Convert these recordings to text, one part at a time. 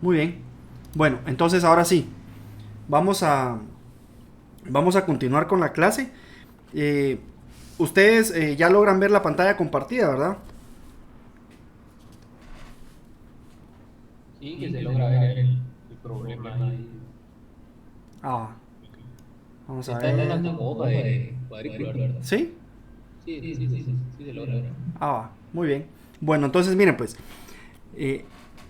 Muy bien. Bueno, entonces ahora sí, vamos a, vamos a continuar con la clase. Eh, Ustedes ya logran ver la pantalla compartida, ¿verdad? Sí, que se logra ver el problema ahí. Ah, vamos a Está en una ver. como hoja de cuadrícula, ¿verdad? ¿Sí? Sí, entonces sí, sí se logra ver. Muy bien. Bueno, entonces miren pues, eh,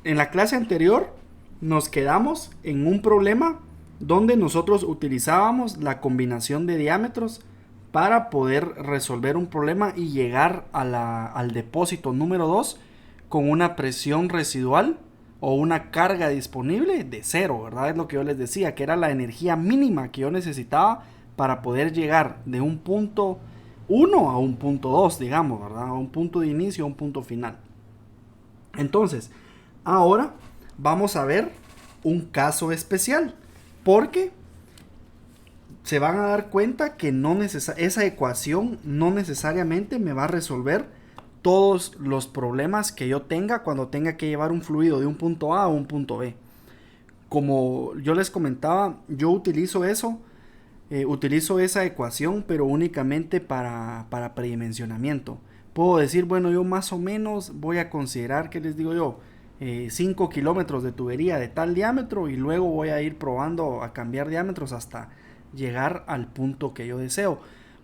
en la clase anterior nos quedamos en un problema donde nosotros utilizábamos la combinación de diámetros para poder resolver un problema y llegar al depósito número 2 con una presión residual o una carga disponible de cero, ¿verdad? Es lo que yo les decía, que era la energía mínima que yo necesitaba para poder llegar de un punto uno a un punto 2, digamos, ¿verdad? A un punto de inicio a un punto final. Entonces, ahora vamos a ver un caso especial, porque se van a dar cuenta que esa ecuación no necesariamente me va a resolver todos los problemas que yo tenga cuando tenga que llevar un fluido de un punto A a un punto B. Como yo les comentaba, yo utilizo esa ecuación, pero únicamente para predimensionamiento. Puedo decir, bueno, yo más o menos voy a considerar, que les digo yo? 5 kilómetros de tubería de tal diámetro y luego voy a ir probando a cambiar diámetros hasta llegar al punto que yo deseo.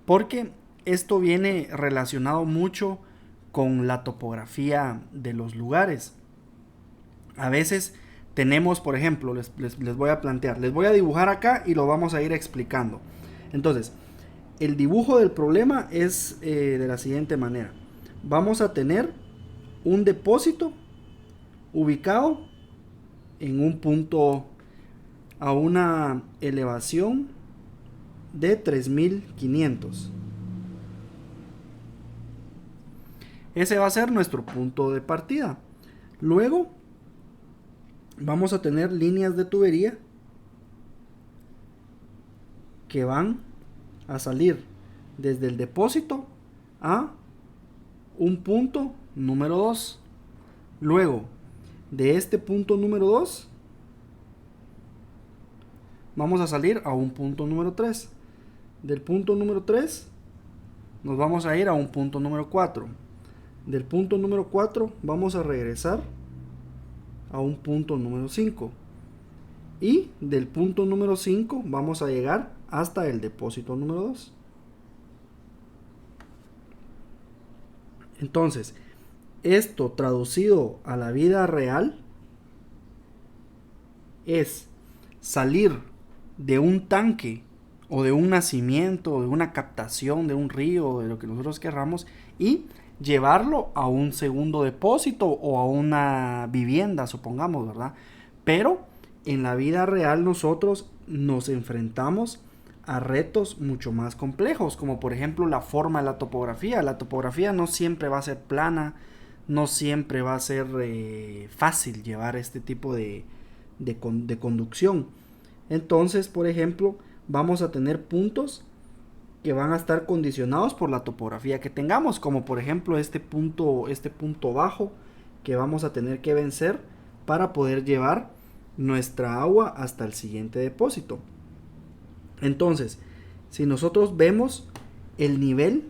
Porque esto viene relacionado mucho con la topografía de los lugares. A veces tenemos, por ejemplo, les voy a plantear, les voy a dibujar acá y lo vamos a ir explicando. Entonces, el dibujo del problema es de la siguiente manera. Vamos a tener un depósito ubicado en un punto a una elevación de 3500. Ese va a ser nuestro punto de partida. Luego vamos a tener líneas de tubería que van a salir desde el depósito a un punto número 2. Luego, de este punto número 2, vamos a salir a un punto número 3. Del punto número 3, nos vamos a ir a un punto número 4. Del punto número 4, vamos a regresar a un punto número 5. Y del punto número 5, vamos a llegar hasta el depósito número 2. Entonces, esto traducido a la vida real es salir de un tanque o de un nacimiento, o de una captación, de un río, de lo que nosotros querramos, y llevarlo a un segundo depósito o a una vivienda, supongamos, ¿verdad? Pero en la vida real nosotros nos enfrentamos a retos mucho más complejos, como por ejemplo la forma de la topografía. La topografía no siempre va a ser plana, no siempre va a ser fácil llevar este tipo de conducción. Entonces, por ejemplo, vamos a tener puntos que van a estar condicionados por la topografía que tengamos, como por ejemplo este punto bajo que vamos a tener que vencer para poder llevar nuestra agua hasta el siguiente depósito. Entonces, si nosotros vemos el nivel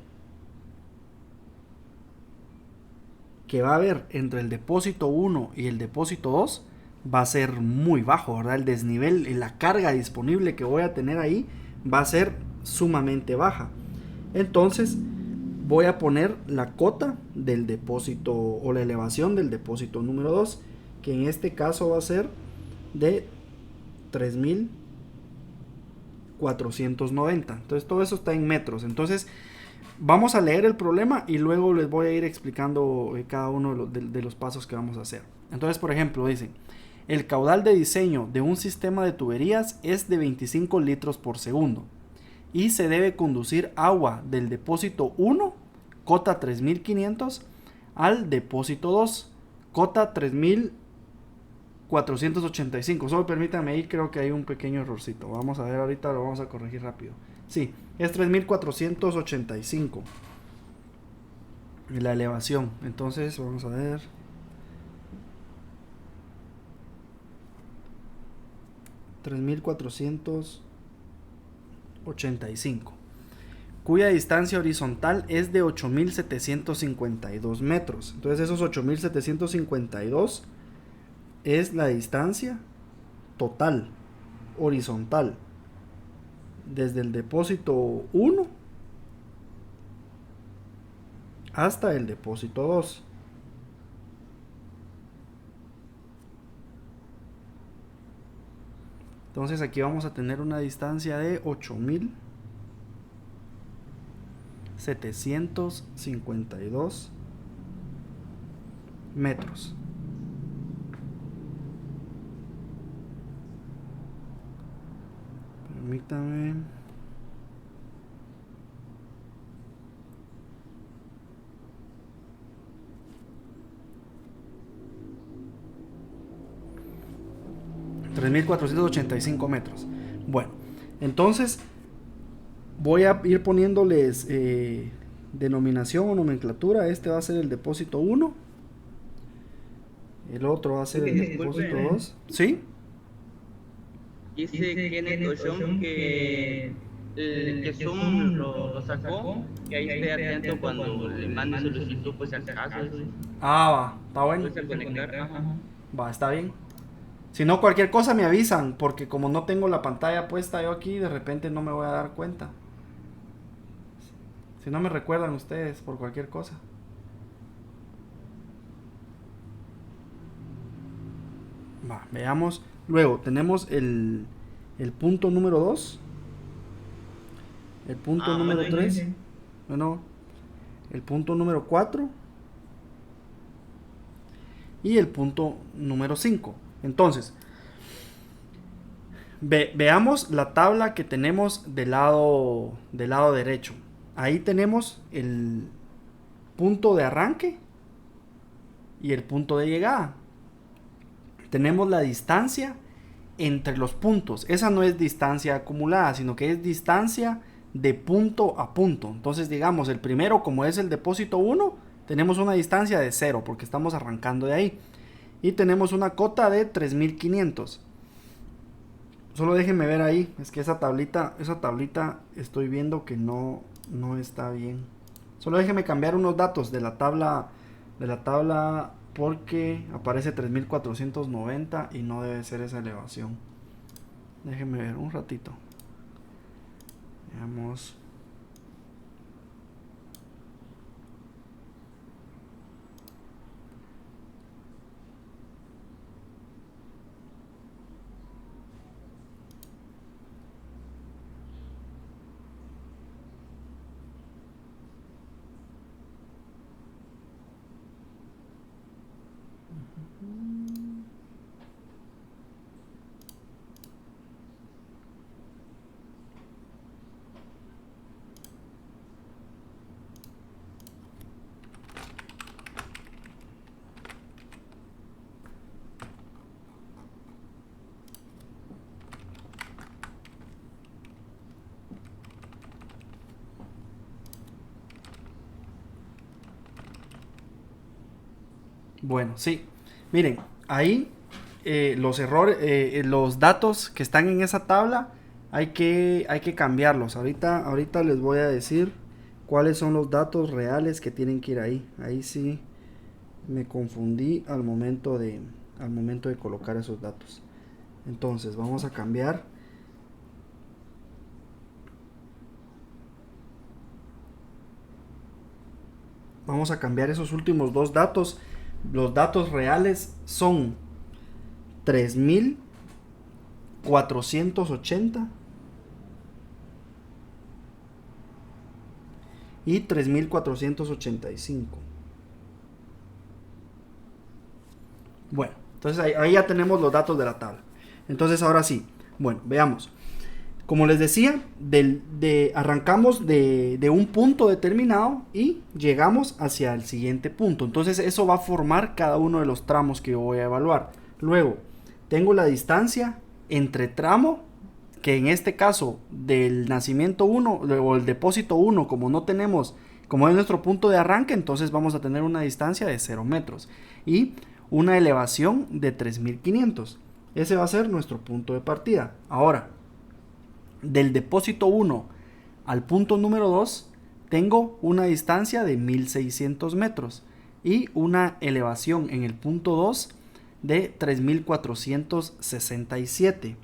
que va a haber entre el depósito uno y el depósito 2 va a ser muy bajo, ¿verdad? El desnivel y la carga disponible que voy a tener ahí va a ser sumamente baja. Entonces, voy a poner la cota del depósito o la elevación del depósito número 2, que en este caso va a ser de 3490. Entonces, todo eso está en metros. Entonces, vamos a leer el problema y luego les voy a ir explicando cada uno de los pasos que vamos a hacer. Entonces, por ejemplo, dicen, el caudal de diseño de un sistema de tuberías es de 25 litros por segundo y se debe conducir agua del depósito 1, cota 3500, al depósito 2, cota 3485. Solo permítanme ahí, creo que hay un pequeño errorcito. Vamos a ver, ahorita lo vamos a corregir rápido. Sí, es 3485 la elevación. Entonces, vamos a ver. 3.485, cuya distancia horizontal es de 8.752 metros. Entonces esos 8.752 es la distancia total horizontal desde el depósito 1 hasta el depósito 2. Entonces aquí vamos a tener una distancia de 8.752 metros. Permítame. $3.485 metros. Bueno, entonces voy a ir poniéndoles denominación o nomenclatura. Este va a ser el depósito 1. El otro va a ser el depósito 2. ¿Sí? Dice Kenneth Oshom que Zoom lo sacó, que ahí esté atento cuando le mande solicitud, pues al caso. Va, está bueno. Pues al conectar, ajá. Va, está bien. Si no, cualquier cosa me avisan, porque como no tengo la pantalla puesta yo aquí, de repente no me voy a dar cuenta. Si no, me recuerdan ustedes por cualquier cosa. Va, veamos. Luego tenemos el punto número 2. El punto número 3. Bueno, el punto número 4. Y el punto número 5. Entonces, veamos la tabla que tenemos del lado derecho. Ahí tenemos el punto de arranque y el punto de llegada. Tenemos la distancia entre los puntos. Esa no es distancia acumulada, sino que es distancia de punto a punto. Entonces, digamos, el primero, como es el depósito 1, tenemos una distancia de 0 porque estamos arrancando de ahí. Y tenemos una cota de 3.500. Solo déjenme ver ahí. Es que esa tablita estoy viendo que no está bien. Solo déjenme cambiar unos datos de la tabla porque aparece 3.490 y no debe ser esa elevación. Déjenme ver un ratito. Veamos. Bueno, sí. Miren, ahí los errores, los datos que están en esa tabla hay que cambiarlos. Ahorita les voy a decir cuáles son los datos reales que tienen que ir ahí. Ahí sí me confundí al momento de colocar esos datos. Entonces vamos a cambiar. Vamos a cambiar esos últimos dos datos. Los datos reales son 3.480 y 3.485. Bueno, entonces ahí ya tenemos los datos de la tabla. Entonces ahora sí, bueno, veamos. Como les decía, arrancamos de un punto determinado y llegamos hacia el siguiente punto. Entonces eso va a formar cada uno de los tramos que yo voy a evaluar. Luego, tengo la distancia entre tramo, que en este caso del nacimiento 1 o el depósito 1, como es nuestro punto de arranque, entonces vamos a tener una distancia de 0 metros y una elevación de 3.500. Ese va a ser nuestro punto de partida. Ahora, del depósito 1 al punto número 2, tengo una distancia de 1600 metros y una elevación en el punto 2 de 3467.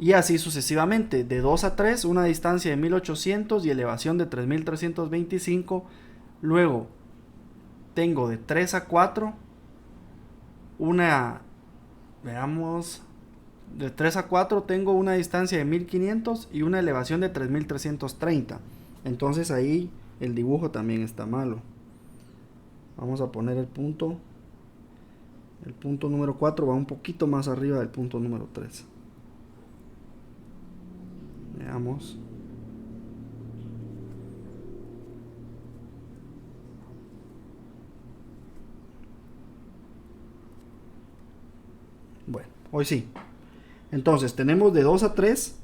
Y así sucesivamente, de 2 a 3, una distancia de 1800 y elevación de 3325. Luego, tengo de 3 a 4, de 3 a 4 tengo una distancia de 1500 y una elevación de 3330. Entonces ahí el dibujo también está malo. Vamos a poner el punto. El punto número 4 va un poquito más arriba del punto número 3. Veamos. Bueno, hoy sí. Entonces tenemos de 2 a 3,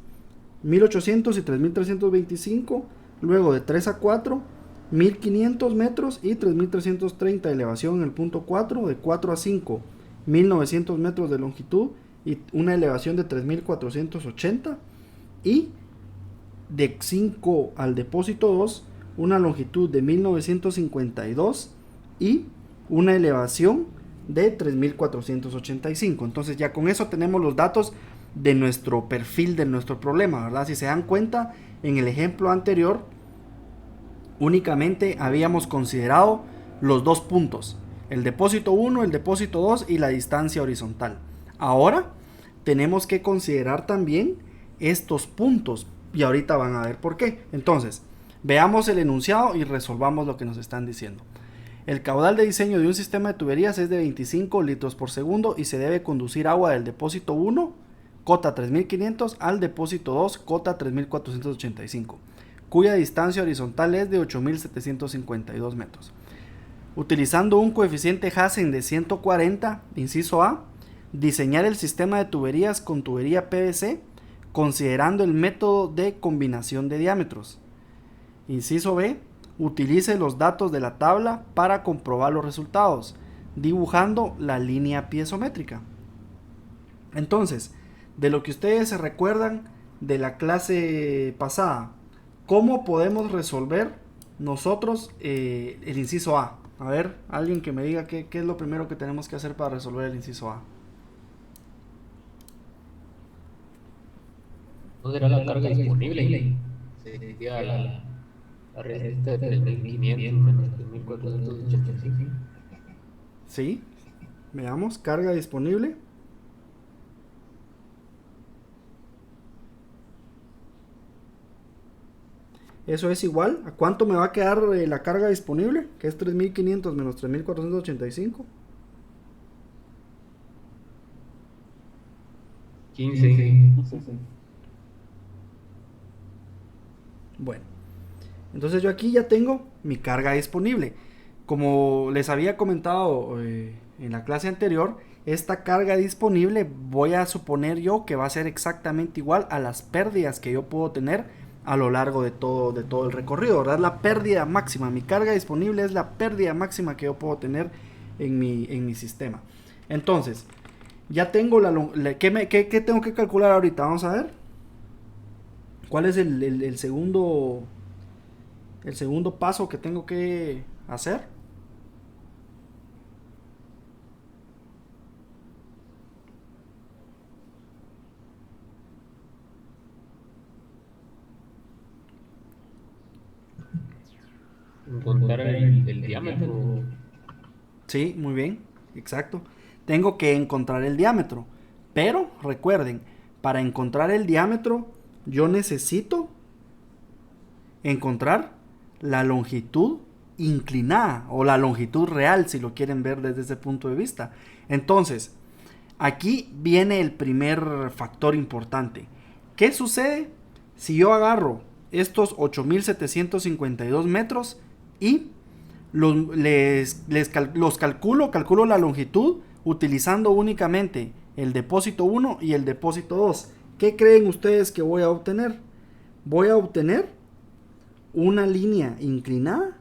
1800 y 3325. Luego de 3 a 4, 1500 metros y 3330 de elevación en el punto 4. De 4 a 5, 1900 metros de longitud y una elevación de 3480. Y de 5 al depósito 2, una longitud de 1952 y una elevación de 3485. Entonces ya con eso tenemos los datos de nuestro perfil de nuestro problema, ¿verdad? Si se dan cuenta, en el ejemplo anterior únicamente habíamos considerado los dos puntos, el depósito 1, el depósito 2 y la distancia horizontal. Ahora tenemos que considerar también estos puntos y ahorita van a ver por qué. Entonces, veamos el enunciado y resolvamos lo que nos están diciendo. El caudal de diseño de un sistema de tuberías es de 25 litros por segundo y se debe conducir agua del depósito 1, cota 3500, al depósito 2, cota 3485, cuya distancia horizontal es de 8752 metros. Utilizando un coeficiente Hassen de 140, inciso A, diseñar el sistema de tuberías con tubería PVC considerando el método de combinación de diámetros. Inciso B, utilice los datos de la tabla para comprobar los resultados, dibujando la línea piezométrica. Entonces, de lo que ustedes se recuerdan de la clase pasada, ¿cómo podemos resolver nosotros el inciso A? A ver, alguien que me diga qué es lo primero que tenemos que hacer para resolver el inciso A. ¿No será la carga disponible? Sería la respuesta de 3500 menos 3485. Sí, veamos, carga disponible. Eso es igual a cuánto me va a quedar la carga disponible, que es 3500 menos 3485. 15. Bueno, entonces yo aquí ya tengo mi carga disponible. Como les había comentado en la clase anterior, esta carga disponible voy a suponer yo que va a ser exactamente igual a las pérdidas que yo puedo tener a lo largo de todo el recorrido, ¿verdad? La pérdida máxima, mi carga disponible es la pérdida máxima que yo puedo tener en mi sistema. Entonces, ya tengo ¿qué tengo que calcular ahorita? Vamos a ver. ¿Cuál es el segundo paso que tengo que hacer? Encontrar el diámetro. Sí, muy bien, exacto. Tengo que encontrar el diámetro. Pero recuerden, para encontrar el diámetro, yo necesito encontrar la longitud inclinada o la longitud real, si lo quieren ver desde ese punto de vista. Entonces, aquí viene el primer factor importante. ¿Qué sucede si yo agarro estos 8752 metros y calculo la longitud utilizando únicamente el depósito 1 y el depósito 2? ¿Qué creen ustedes que voy a obtener? Voy a obtener una línea inclinada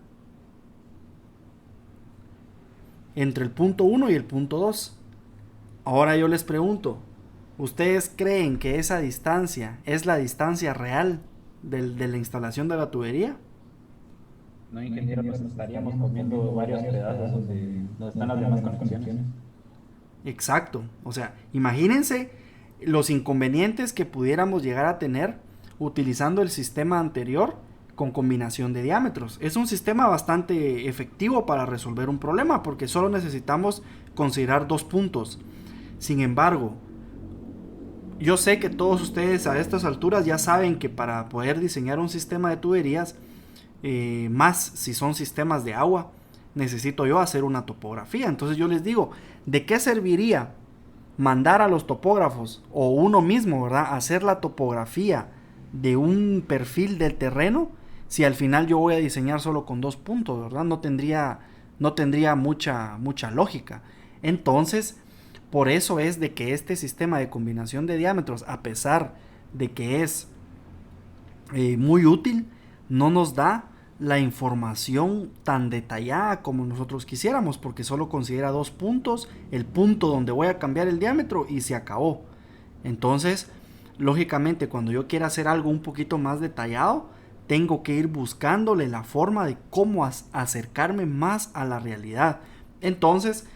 entre el punto 1 y el punto 2. Ahora yo les pregunto, ¿Ustedes creen que esa distancia es la distancia real de la instalación de la tubería? No, ingeniero, nos estaríamos comiendo varios pedazos de donde están las demás conexiones. Exacto. O sea, imagínense los inconvenientes que pudiéramos llegar a tener utilizando el sistema anterior con combinación de diámetros. Es un sistema bastante efectivo para resolver un problema porque solo necesitamos considerar dos puntos. Sin embargo, yo sé que todos ustedes a estas alturas ya saben que para poder diseñar un sistema de tuberías, más si son sistemas de agua, necesito yo hacer una topografía. Entonces yo les digo, ¿de qué serviría mandar a los topógrafos o uno mismo, ¿verdad?, hacer la topografía de un perfil del terreno si al final yo voy a diseñar solo con dos puntos, ¿verdad? No tendría mucha lógica. Entonces, por eso es de que este sistema de combinación de diámetros, a pesar de que es muy útil, no nos da la información tan detallada como nosotros quisiéramos, porque solo considera dos puntos, el punto donde voy a cambiar el diámetro y se acabó. Entonces, lógicamente, cuando yo quiera hacer algo un poquito más detallado, tengo que ir buscándole la forma de cómo acercarme más a la realidad. Entonces,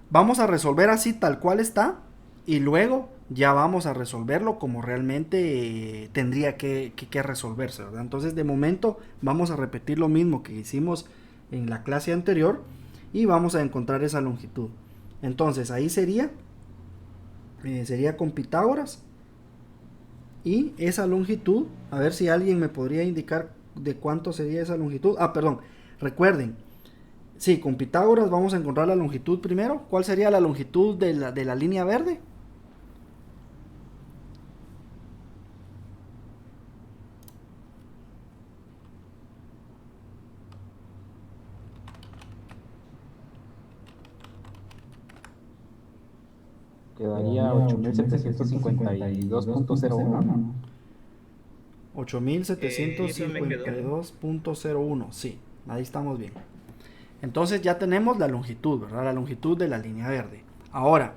vamos a resolver así tal cual está y luego ya vamos a resolverlo como realmente tendría que resolverse, ¿verdad? Entonces, de momento vamos a repetir lo mismo que hicimos en la clase anterior y vamos a encontrar esa longitud. Entonces, ahí sería con Pitágoras, y esa longitud, a ver si alguien me podría indicar de cuánto sería esa longitud. Ah, perdón, recuerden, sí, con Pitágoras vamos a encontrar la longitud primero. ¿Cuál sería la longitud de la línea verde? Quedaría 8752.01, ¿no? Eso me quedó. 8752.01, sí, ahí estamos bien. Entonces ya tenemos la longitud, ¿verdad? La longitud de la línea verde. Ahora,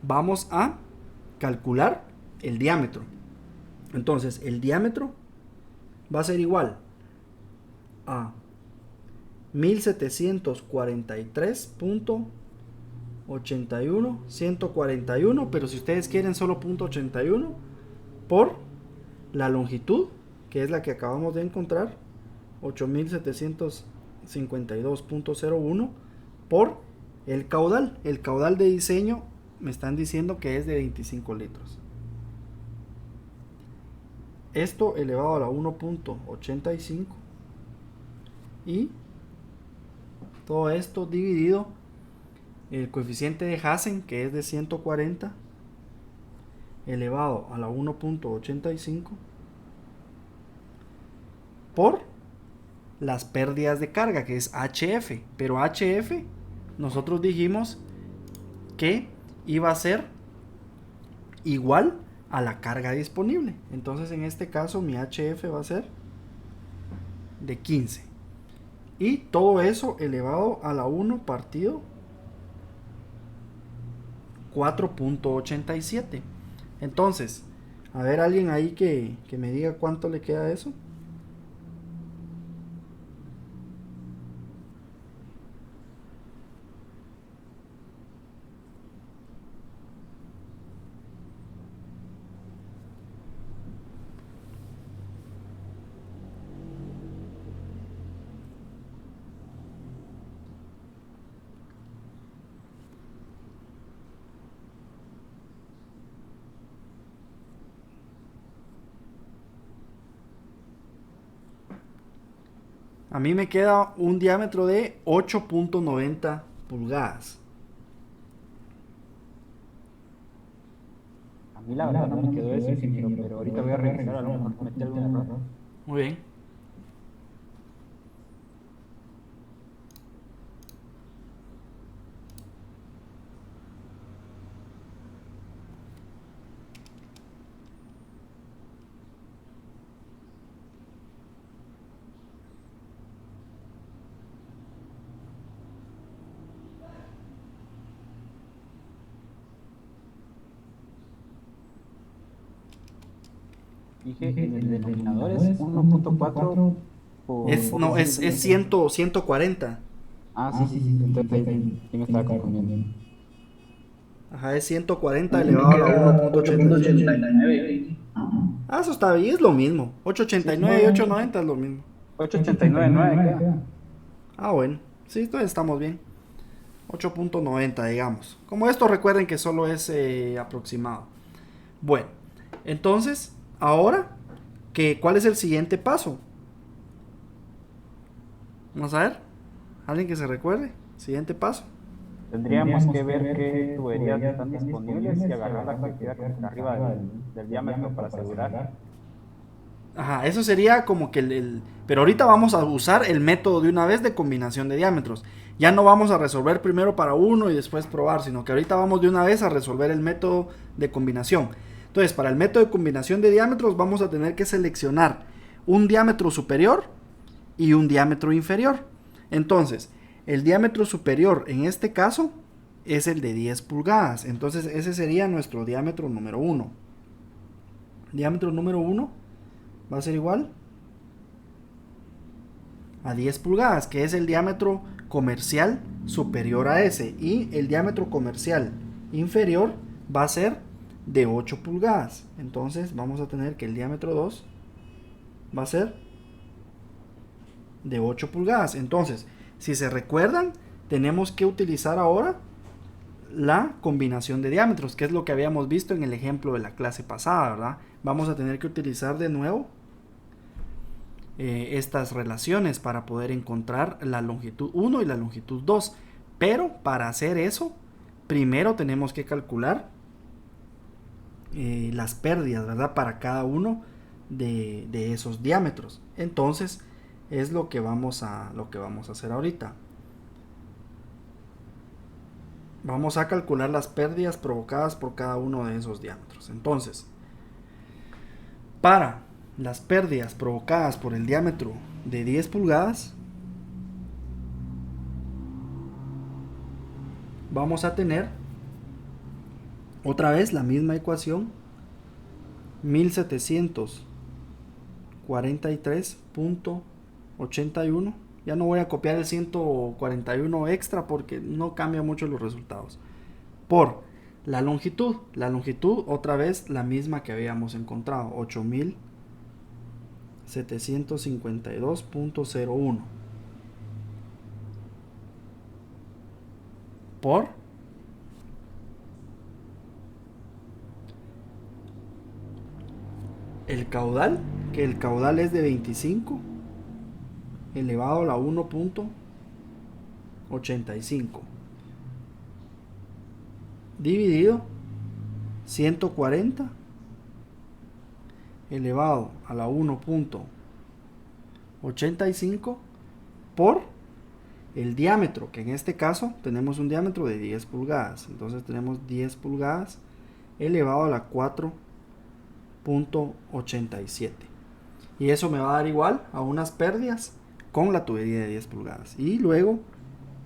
vamos a calcular el diámetro. Entonces, el diámetro va a ser igual a 1743.81141, pero si ustedes quieren solo .81 por la longitud, que es la que acabamos de encontrar, 8752.01 por el caudal. El caudal de diseño me están diciendo que es de 25 litros. Esto elevado a la 1.85 y todo esto dividido el coeficiente de Hassen, que es de 140 elevado a la 1.85 por las pérdidas de carga, que es HF. Pero HF nosotros dijimos que iba a ser igual a la carga disponible. Entonces en este caso mi HF va a ser de 15. Y todo eso elevado a la 1 partido 4.87. Entonces, a ver, alguien ahí que me diga cuánto le queda a eso. A mí me queda un diámetro de 8.90 pulgadas. A mí la verdad no me quedó eso, ingeniero, pero ahorita voy a revisar, a lo mejor cometí algún error. Muy bien. Dije, en el denominador es 1.4 por... No, es 140. Ah, sí. Entonces ahí me estaba confundiendo. Ajá, es 140 elevado a la 1.86. Ah, eso está bien, es lo mismo. 889 y 890 es lo mismo. 889.9 queda. Ah, bueno. Sí, entonces estamos bien. 8.90, digamos. Como esto, recuerden que solo es aproximado. Bueno, entonces, ahora, ¿cuál es el siguiente paso? Vamos a ver. ¿Alguien que se recuerde? Siguiente paso. Tendríamos que ver qué tuberías están disponibles y agarrar la que queda como que arriba del diámetro para asegurar. Ajá, eso sería como que pero ahorita vamos a usar el método de una vez de combinación de diámetros. Ya no vamos a resolver primero para uno y después probar, sino que ahorita vamos de una vez a resolver el método de combinación. Entonces, para el método de combinación de diámetros vamos a tener que seleccionar un diámetro superior y un diámetro inferior. Entonces, el diámetro superior en este caso es el de 10 pulgadas. Entonces, ese sería nuestro diámetro número 1. Diámetro número 1 va a ser igual a 10 pulgadas, que es el diámetro comercial superior a ese. Y el diámetro comercial inferior va a ser de 8 pulgadas. Entonces vamos a tener que el diámetro 2 va a ser de 8 pulgadas. Entonces, si se recuerdan, tenemos que utilizar ahora la combinación de diámetros, que es lo que habíamos visto en el ejemplo de la clase pasada, ¿verdad? Vamos a tener que utilizar de nuevo estas relaciones para poder encontrar la longitud 1 y la longitud 2. Pero para hacer eso, primero tenemos que calcular las pérdidas, ¿verdad? Para cada uno de esos diámetros. Entonces, es lo que vamos a hacer ahorita. Vamos a calcular las pérdidas provocadas por cada uno de esos diámetros. Entonces, para las pérdidas provocadas por el diámetro de 10 pulgadas, vamos a tener otra vez la misma ecuación, 1743.81. Ya no voy a copiar el 141 extra porque no cambia mucho los resultados. Por la longitud otra vez la misma que habíamos encontrado, 8752.01 por el caudal, que el caudal es de 25 elevado a la 1.85 dividido 140 elevado a la 1.85 por el diámetro, que en este caso tenemos un diámetro de 10 pulgadas. Entonces tenemos 10 pulgadas elevado a la 4.87. Y eso me va a dar igual a unas pérdidas con la tubería de 10 pulgadas. Y luego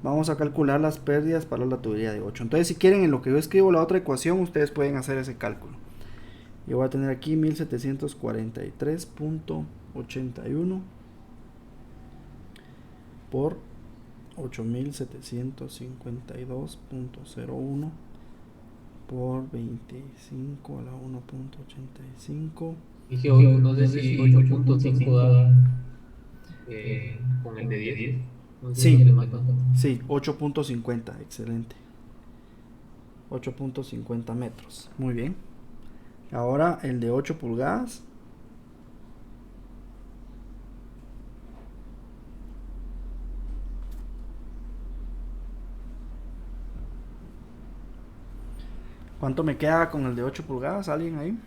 vamos a calcular las pérdidas para la tubería de 8. Entonces, si quieren, en lo que yo escribo la otra ecuación, ustedes pueden hacer ese cálculo. Yo voy a tener aquí 1743.81 por 8752.01 por 25 a la 1.85. Dije, no sé si 8.5 da con el de 10. No sé Sí, si le mata. sí, 8.50, excelente. 8.50 metros, muy bien. Ahora el de 8 pulgadas. ¿Cuánto me queda con el de 8 pulgadas? ¿Alguien ahí?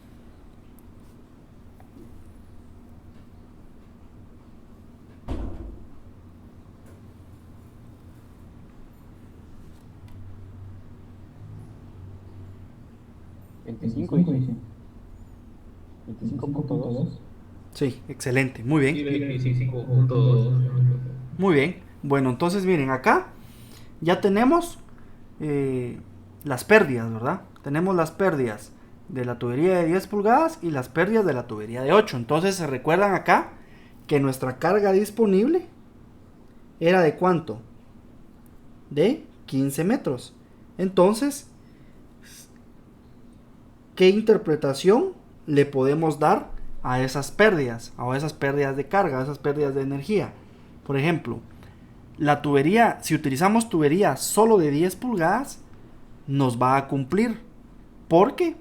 ¿25? 25.2. Sí, excelente, muy bien. Sí, 25.2. Muy bien. Bueno, entonces miren, acá ya tenemos las pérdidas, ¿verdad? Tenemos las pérdidas de la tubería de 10 pulgadas y las pérdidas de la tubería de 8. Entonces se recuerdan acá que nuestra carga disponible era de ¿cuánto? De 15 metros. Entonces, ¿qué interpretación le podemos dar a esas pérdidas de carga, a esas pérdidas de energía? Por ejemplo, la tubería, si utilizamos tubería solo de 10 pulgadas, nos va a cumplir, porque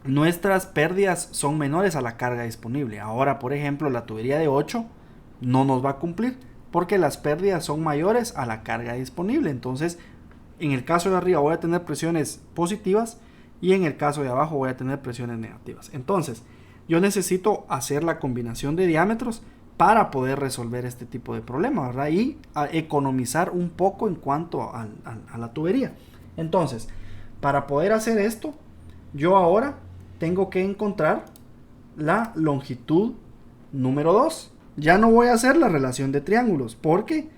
nuestras pérdidas son menores a la carga disponible. Ahora, por ejemplo, la tubería de 8 no nos va a cumplir, porque las pérdidas son mayores a la carga disponible. Entonces, en el caso de arriba voy a tener presiones positivas y en el caso de abajo voy a tener presiones negativas. Entonces, yo necesito hacer la combinación de diámetros para poder resolver este tipo de problema, ¿verdad? Y economizar un poco en cuanto a la tubería. Entonces, para poder hacer esto, yo ahora tengo que encontrar la longitud número 2. Ya no voy a hacer la relación de triángulos, porque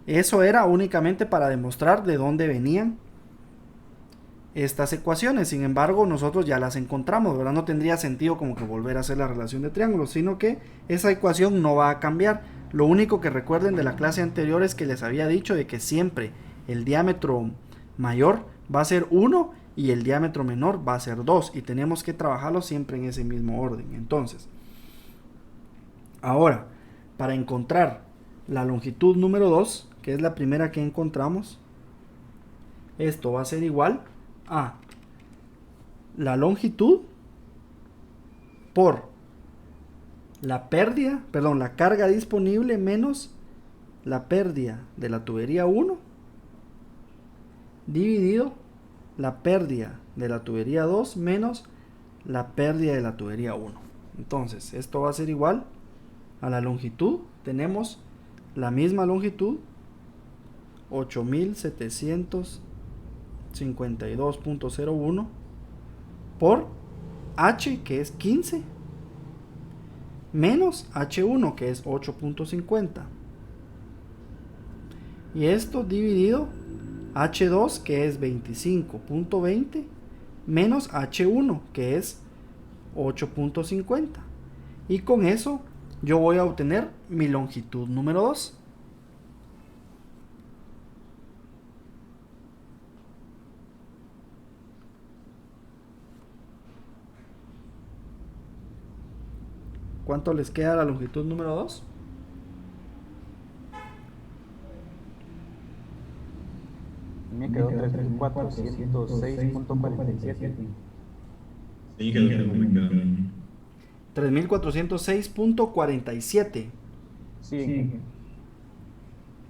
eso era únicamente para demostrar de dónde venían estas ecuaciones. Sin embargo, nosotros ya las encontramos, ¿verdad? No tendría sentido como que volver a hacer la relación de triángulos, sino que esa ecuación no va a cambiar. Lo único que recuerden de la clase anterior es que les había dicho de que siempre el diámetro mayor va a ser 1 y el diámetro menor va a ser 2, y tenemos que trabajarlo siempre en ese mismo orden. Entonces, ahora, para encontrar la longitud número 2, que es la primera que encontramos, esto va a ser igual a la longitud por la carga disponible menos la pérdida de la tubería 1 dividido la pérdida de la tubería 2 menos la pérdida de la tubería 1. Entonces, esto va a ser igual a la longitud. Tenemos la misma longitud, 8752.01 por H, que es 15, menos H1, que es 8.50, y esto dividido H2, que es 25.20, menos H1, que es 8.50, y con eso yo voy a obtener mi longitud número 2. ¿Cuánto les queda la longitud número 2? Me quedó 3406.47. Sí, quedó muy bien. 3406.47. Sí.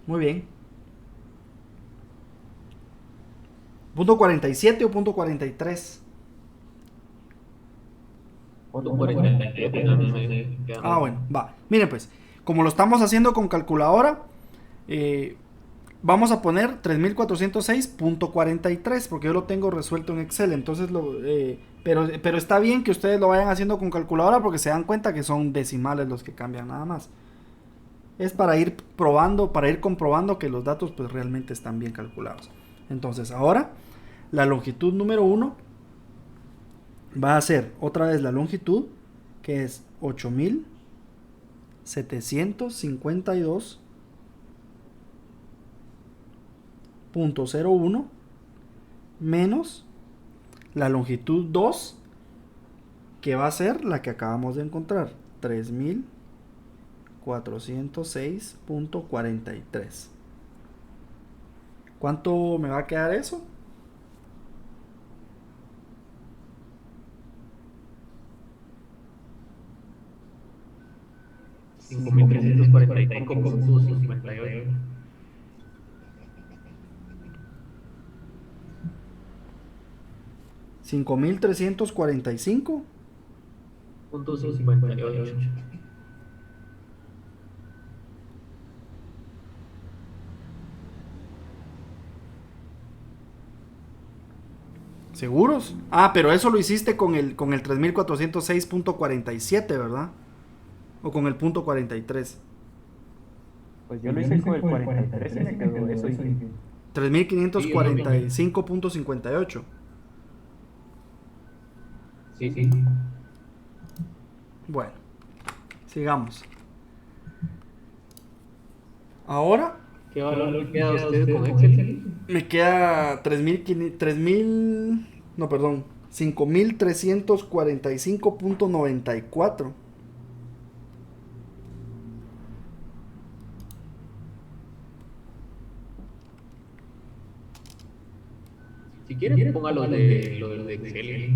Muy bien. ¿Punto 47 o punto 43? Punto 47, no sé. Ah, bueno, va. Miren pues, como lo estamos haciendo con calculadora, vamos a poner 3406.43, porque yo lo tengo resuelto en Excel. Entonces, pero está bien que ustedes lo vayan haciendo con calculadora, porque se dan cuenta que son decimales los que cambian nada más. Es para ir probando, para ir comprobando que los datos pues realmente están bien calculados. Entonces, ahora la longitud número 1 va a ser otra vez la longitud, que es 8752.01 menos la longitud 2, que va a ser la que acabamos de encontrar, 3406.43. ¿Cuánto me va a quedar eso? $5,345.58. 5,345. .58. ¿Seguros? Ah, pero eso lo hiciste con el 3406.47, ¿verdad? O con el punto 43. Pues yo lo hice con el 43 y me quedó eso. 3545.58. Sí, sí. Bueno, sigamos. Ahora ¿Qué valor le queda a usted con Excel? me queda 3.000, no, perdón, 5.345.94. Si quiere, ponga lo de Excel.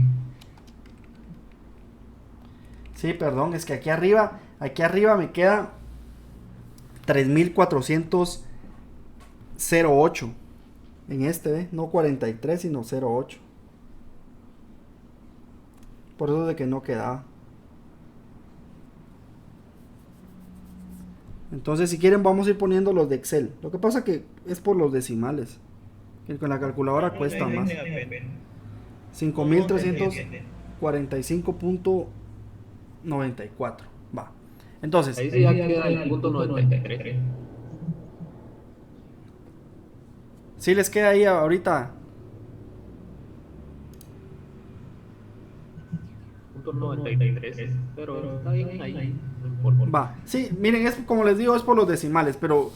Sí, perdón, es que aquí arriba me queda 3.408 en este, no 43, sino 08. Por eso de que no quedaba. Entonces, si quieren, vamos a ir poniendo los de Excel. Lo que pasa que es por los decimales. Que con la calculadora cuesta más. 5.345.94. Va. Entonces, Ahí sí ya queda el punto 93. si les queda ahí ahorita. Punto 93. Pero está bien ahí. No importa. Va. Sí, miren, es como les digo, es por los decimales. Pero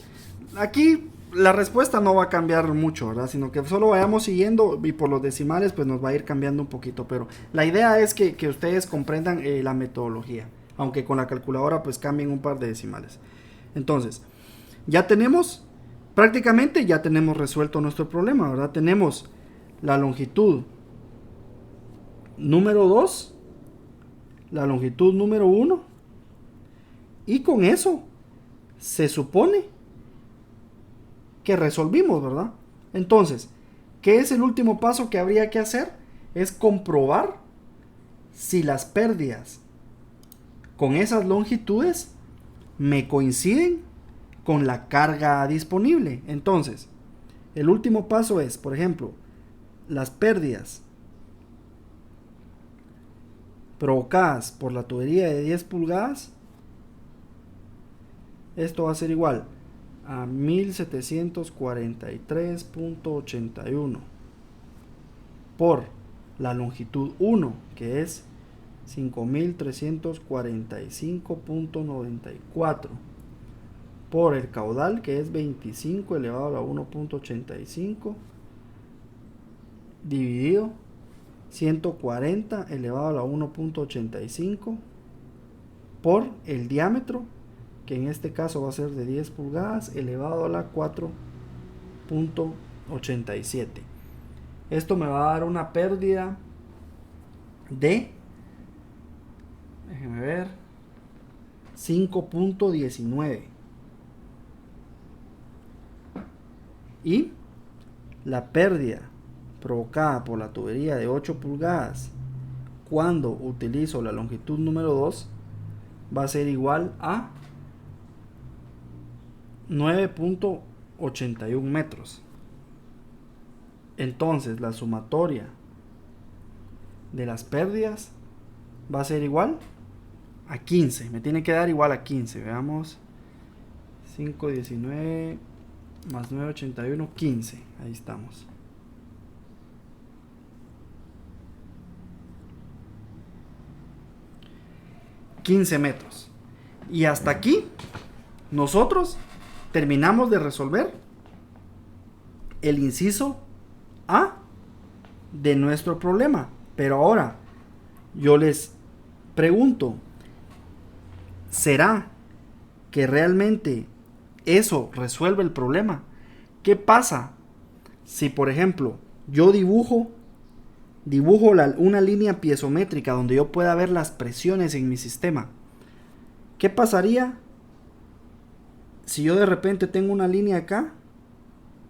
aquí la respuesta no va a cambiar mucho, ¿verdad? Sino que solo vayamos siguiendo y por los decimales pues nos va a ir cambiando un poquito. Pero la idea es que ustedes comprendan la metodología. Aunque con la calculadora pues cambien un par de decimales. Entonces, prácticamente ya tenemos resuelto nuestro problema, ¿verdad? Tenemos la longitud número 2, la longitud número 1, y con eso se supone que resolvimos, ¿verdad? Entonces, ¿qué es el último paso que habría que hacer? Es comprobar si las pérdidas con esas longitudes me coinciden con la carga disponible. Entonces, el último paso es, por ejemplo, las pérdidas provocadas por la tubería de 10 pulgadas. Esto va a ser igual a 1743.81 por la longitud 1, que es 5.345.94 por el caudal, que es 25 elevado a la 1.85 dividido 140 elevado a la 1.85 por el diámetro, que en este caso va a ser de 10 pulgadas elevado a la 4.87. Esto me va a dar una pérdida de, déjenme ver, 5.19. Y la pérdida provocada por la tubería de 8 pulgadas cuando utilizo la longitud número 2 va a ser igual a 9.81 metros. Entonces la sumatoria de las pérdidas va a ser igual a 15. Me tiene que dar igual a 15. Veamos. 5.19 más 9.81, 15. Ahí estamos. $15 metros. Y hasta aquí nosotros terminamos de resolver el inciso A de nuestro problema. Pero ahora yo les pregunto, ¿será que realmente eso resuelve el problema? ¿Qué pasa si, por ejemplo, yo dibujo una línea piezométrica donde yo pueda ver las presiones en mi sistema? ¿Qué pasaría si yo de repente tengo una línea acá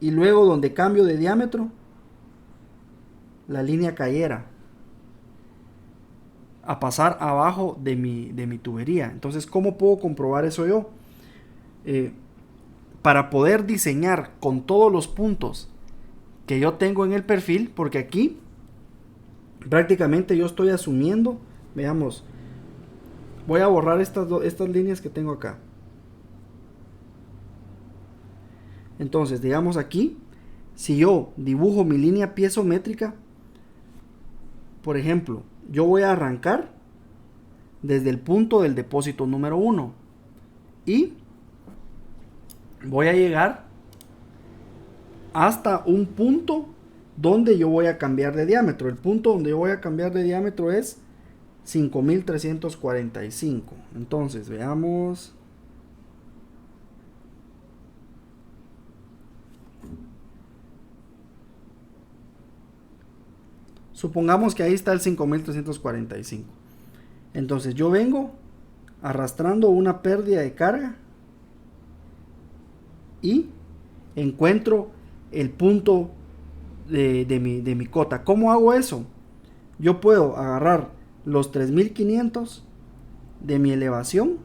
y luego donde cambio de diámetro la línea cayera a pasar abajo de mi tubería? Entonces, ¿cómo puedo comprobar eso yo? Para poder diseñar con todos los puntos que yo tengo en el perfil, porque aquí prácticamente yo estoy asumiendo, veamos, voy a borrar estas líneas que tengo acá. Entonces, digamos aquí, si yo dibujo mi línea piezométrica, por ejemplo, yo voy a arrancar desde el punto del depósito número 1 y voy a llegar hasta un punto donde yo voy a cambiar de diámetro. El punto donde yo voy a cambiar de diámetro es 5345. Entonces veamos. Supongamos que ahí está el 5345. Entonces yo vengo arrastrando una pérdida de carga y encuentro el punto de mi cota. ¿Cómo hago eso? Yo puedo agarrar los 3500 de mi elevación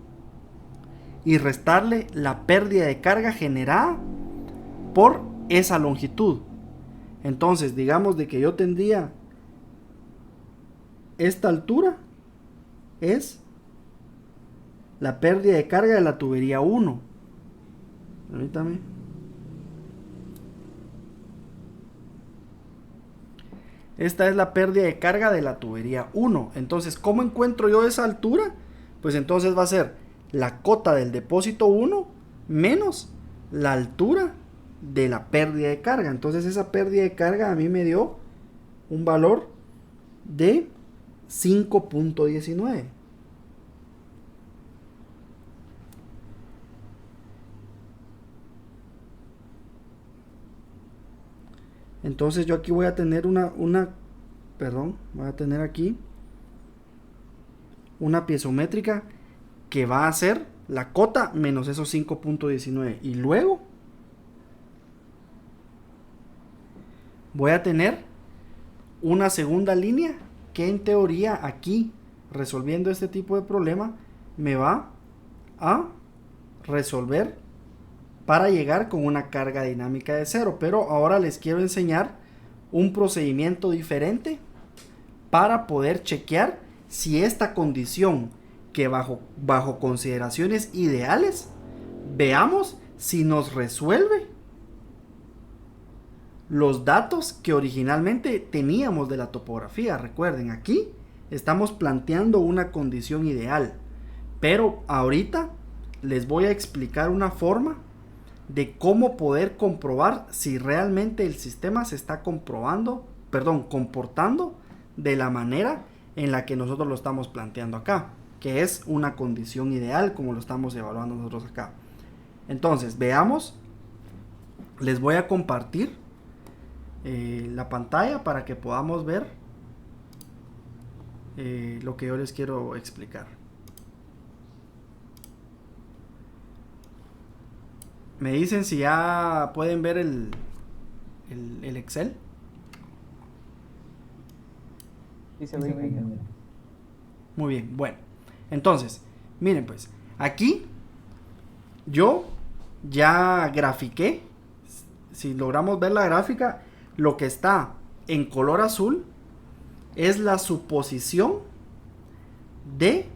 y restarle la pérdida de carga generada por esa longitud. Entonces digamos de que yo tendría esta altura es la pérdida de carga de la tubería 1. Permítame. Esta es la pérdida de carga de la tubería 1. Entonces, ¿cómo encuentro yo esa altura? Pues entonces va a ser la cota del depósito 1 menos la altura de la pérdida de carga. Entonces esa pérdida de carga a mí me dio un valor de 5.19. Entonces yo aquí voy a tener voy a tener aquí una piezométrica que va a ser la cota menos esos 5.19 y luego voy a tener una segunda línea que en teoría aquí, resolviendo este tipo de problema, me va a resolver para llegar con una carga dinámica de 0. Pero ahora les quiero enseñar un procedimiento diferente para poder chequear si esta condición, que bajo consideraciones ideales, veamos si nos resuelve los datos que originalmente teníamos de la topografía. Recuerden, aquí estamos planteando una condición ideal, pero ahorita les voy a explicar una forma de cómo poder comprobar si realmente el sistema se está comportando de la manera en la que nosotros lo estamos planteando acá, que es una condición ideal como lo estamos evaluando nosotros acá. Entonces veamos, les voy a compartir la pantalla para que podamos ver lo que yo les quiero explicar. Me dicen si ya pueden ver el Excel. Sí, se ve bien. Muy bien, bueno. Entonces, miren pues, aquí yo ya grafiqué. Si logramos ver la gráfica, lo que está en color azul es la suposición de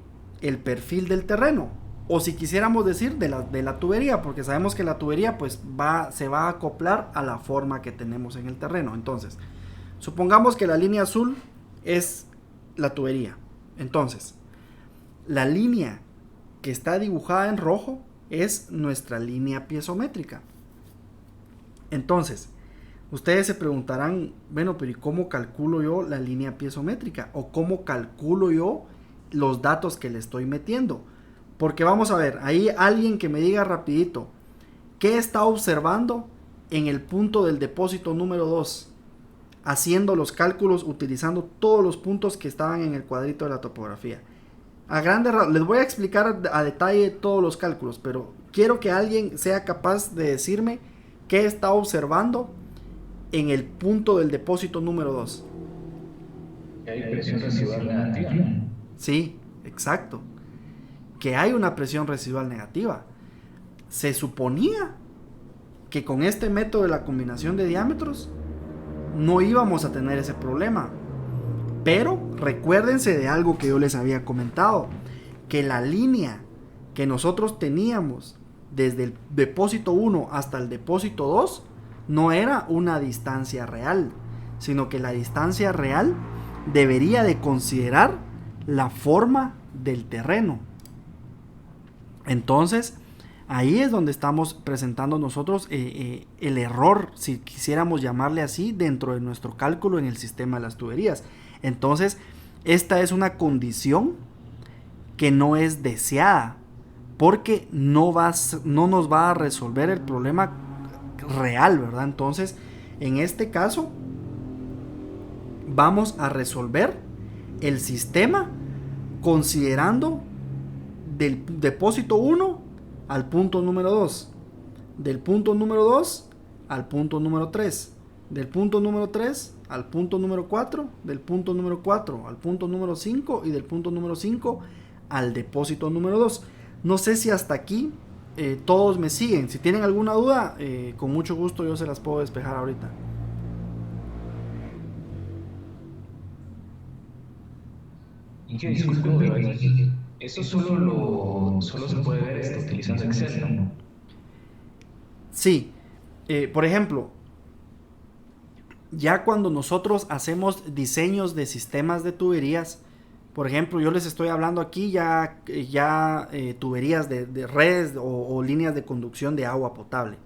el perfil del terreno, o si quisiéramos decir de la tubería, porque sabemos que la tubería pues se va a acoplar a la forma que tenemos en el terreno. Entonces, supongamos que la línea azul es la tubería. Entonces, la línea que está dibujada en rojo es nuestra línea piezométrica. Entonces, ustedes se preguntarán, bueno, pero ¿y cómo calculo yo la línea piezométrica? ¿O cómo calculo yo los datos que le estoy metiendo? Porque vamos a ver, ahí alguien que me diga rapidito, ¿qué está observando en el punto del depósito número 2? Haciendo los cálculos, utilizando todos los puntos que estaban en el cuadrito de la topografía. A grandes rasgos, les voy a explicar a detalle todos los cálculos, pero quiero que alguien sea capaz de decirme qué está observando en el punto del depósito número 2. Hay presión residual negativa. Sí, exacto. Que hay una presión residual negativa. Se suponía que con este método de la combinación de diámetros no íbamos a tener ese problema. Pero recuérdense de algo que yo les había comentado, que la línea que nosotros teníamos desde el depósito 1 hasta el depósito 2 no era una distancia real, sino que la distancia real debería de considerar la forma del terreno. Entonces, ahí es donde estamos presentando nosotros el error, si quisiéramos llamarle así, dentro de nuestro cálculo en el sistema de las tuberías. Entonces, esta es una condición que no es deseada, porque no nos va a resolver el problema real, ¿verdad? Entonces, en este caso, vamos a resolver el sistema considerando del depósito 1 al punto número 2, del punto número 2 al punto número 3, del punto número 3 al punto número 4, del punto número 4 al punto número 5 y del punto número 5 al depósito número 2. No sé si hasta aquí todos me siguen. Si tienen alguna duda, con mucho gusto yo se las puedo despejar ahorita. Disculpe, pero eso solo se puede ver utilizando Excel, ¿no? Sí, por ejemplo, ya cuando nosotros hacemos diseños de sistemas de tuberías, por ejemplo, yo les estoy hablando aquí ya tuberías de redes o líneas de conducción de agua potable,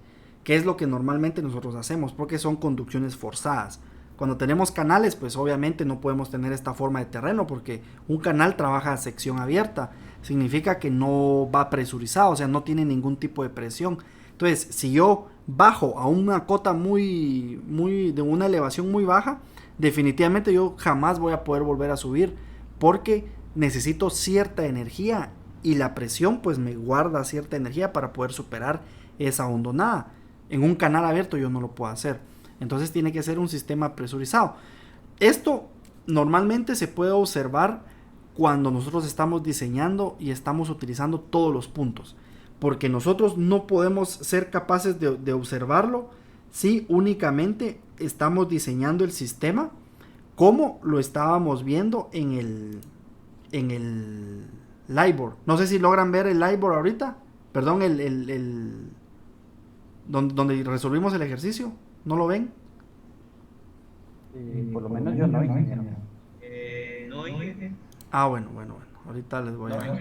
que es lo que normalmente nosotros hacemos, porque son conducciones forzadas. Cuando tenemos canales, pues obviamente no podemos tener esta forma de terreno, porque un canal trabaja a sección abierta, significa que no va presurizado, o sea, no tiene ningún tipo de presión. Entonces, si yo bajo a una cota de una elevación muy baja, definitivamente yo jamás voy a poder volver a subir, porque necesito cierta energía y la presión pues me guarda cierta energía para poder superar esa hondonada. En un canal abierto yo no lo puedo hacer. Entonces tiene que ser un sistema presurizado. Esto normalmente se puede observar cuando nosotros estamos diseñando y estamos utilizando todos los puntos, porque nosotros no podemos ser capaces de observarlo si únicamente estamos diseñando el sistema como lo estábamos viendo en el LIBOR. No sé si logran ver el LIBOR ahorita. Perdón, donde resolvimos el ejercicio. ¿No lo ven? Por lo menos yo no, ingeniero. No, ingeniero. Ah, bueno. Ahorita les voy a...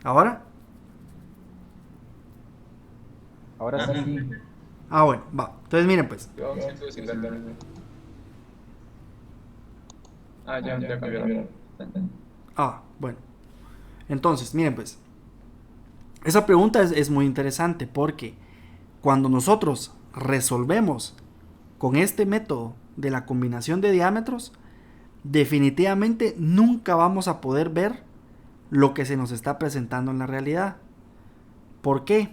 ¿Ahora? Ahora sí. Ah, bueno, va. Entonces miren pues. Ya cambiaron. Ah, bueno. Entonces, miren pues. Esa pregunta es muy interesante, porque cuando nosotros resolvemos con este método de la combinación de diámetros, definitivamente nunca vamos a poder ver lo que se nos está presentando en la realidad. ¿Por qué?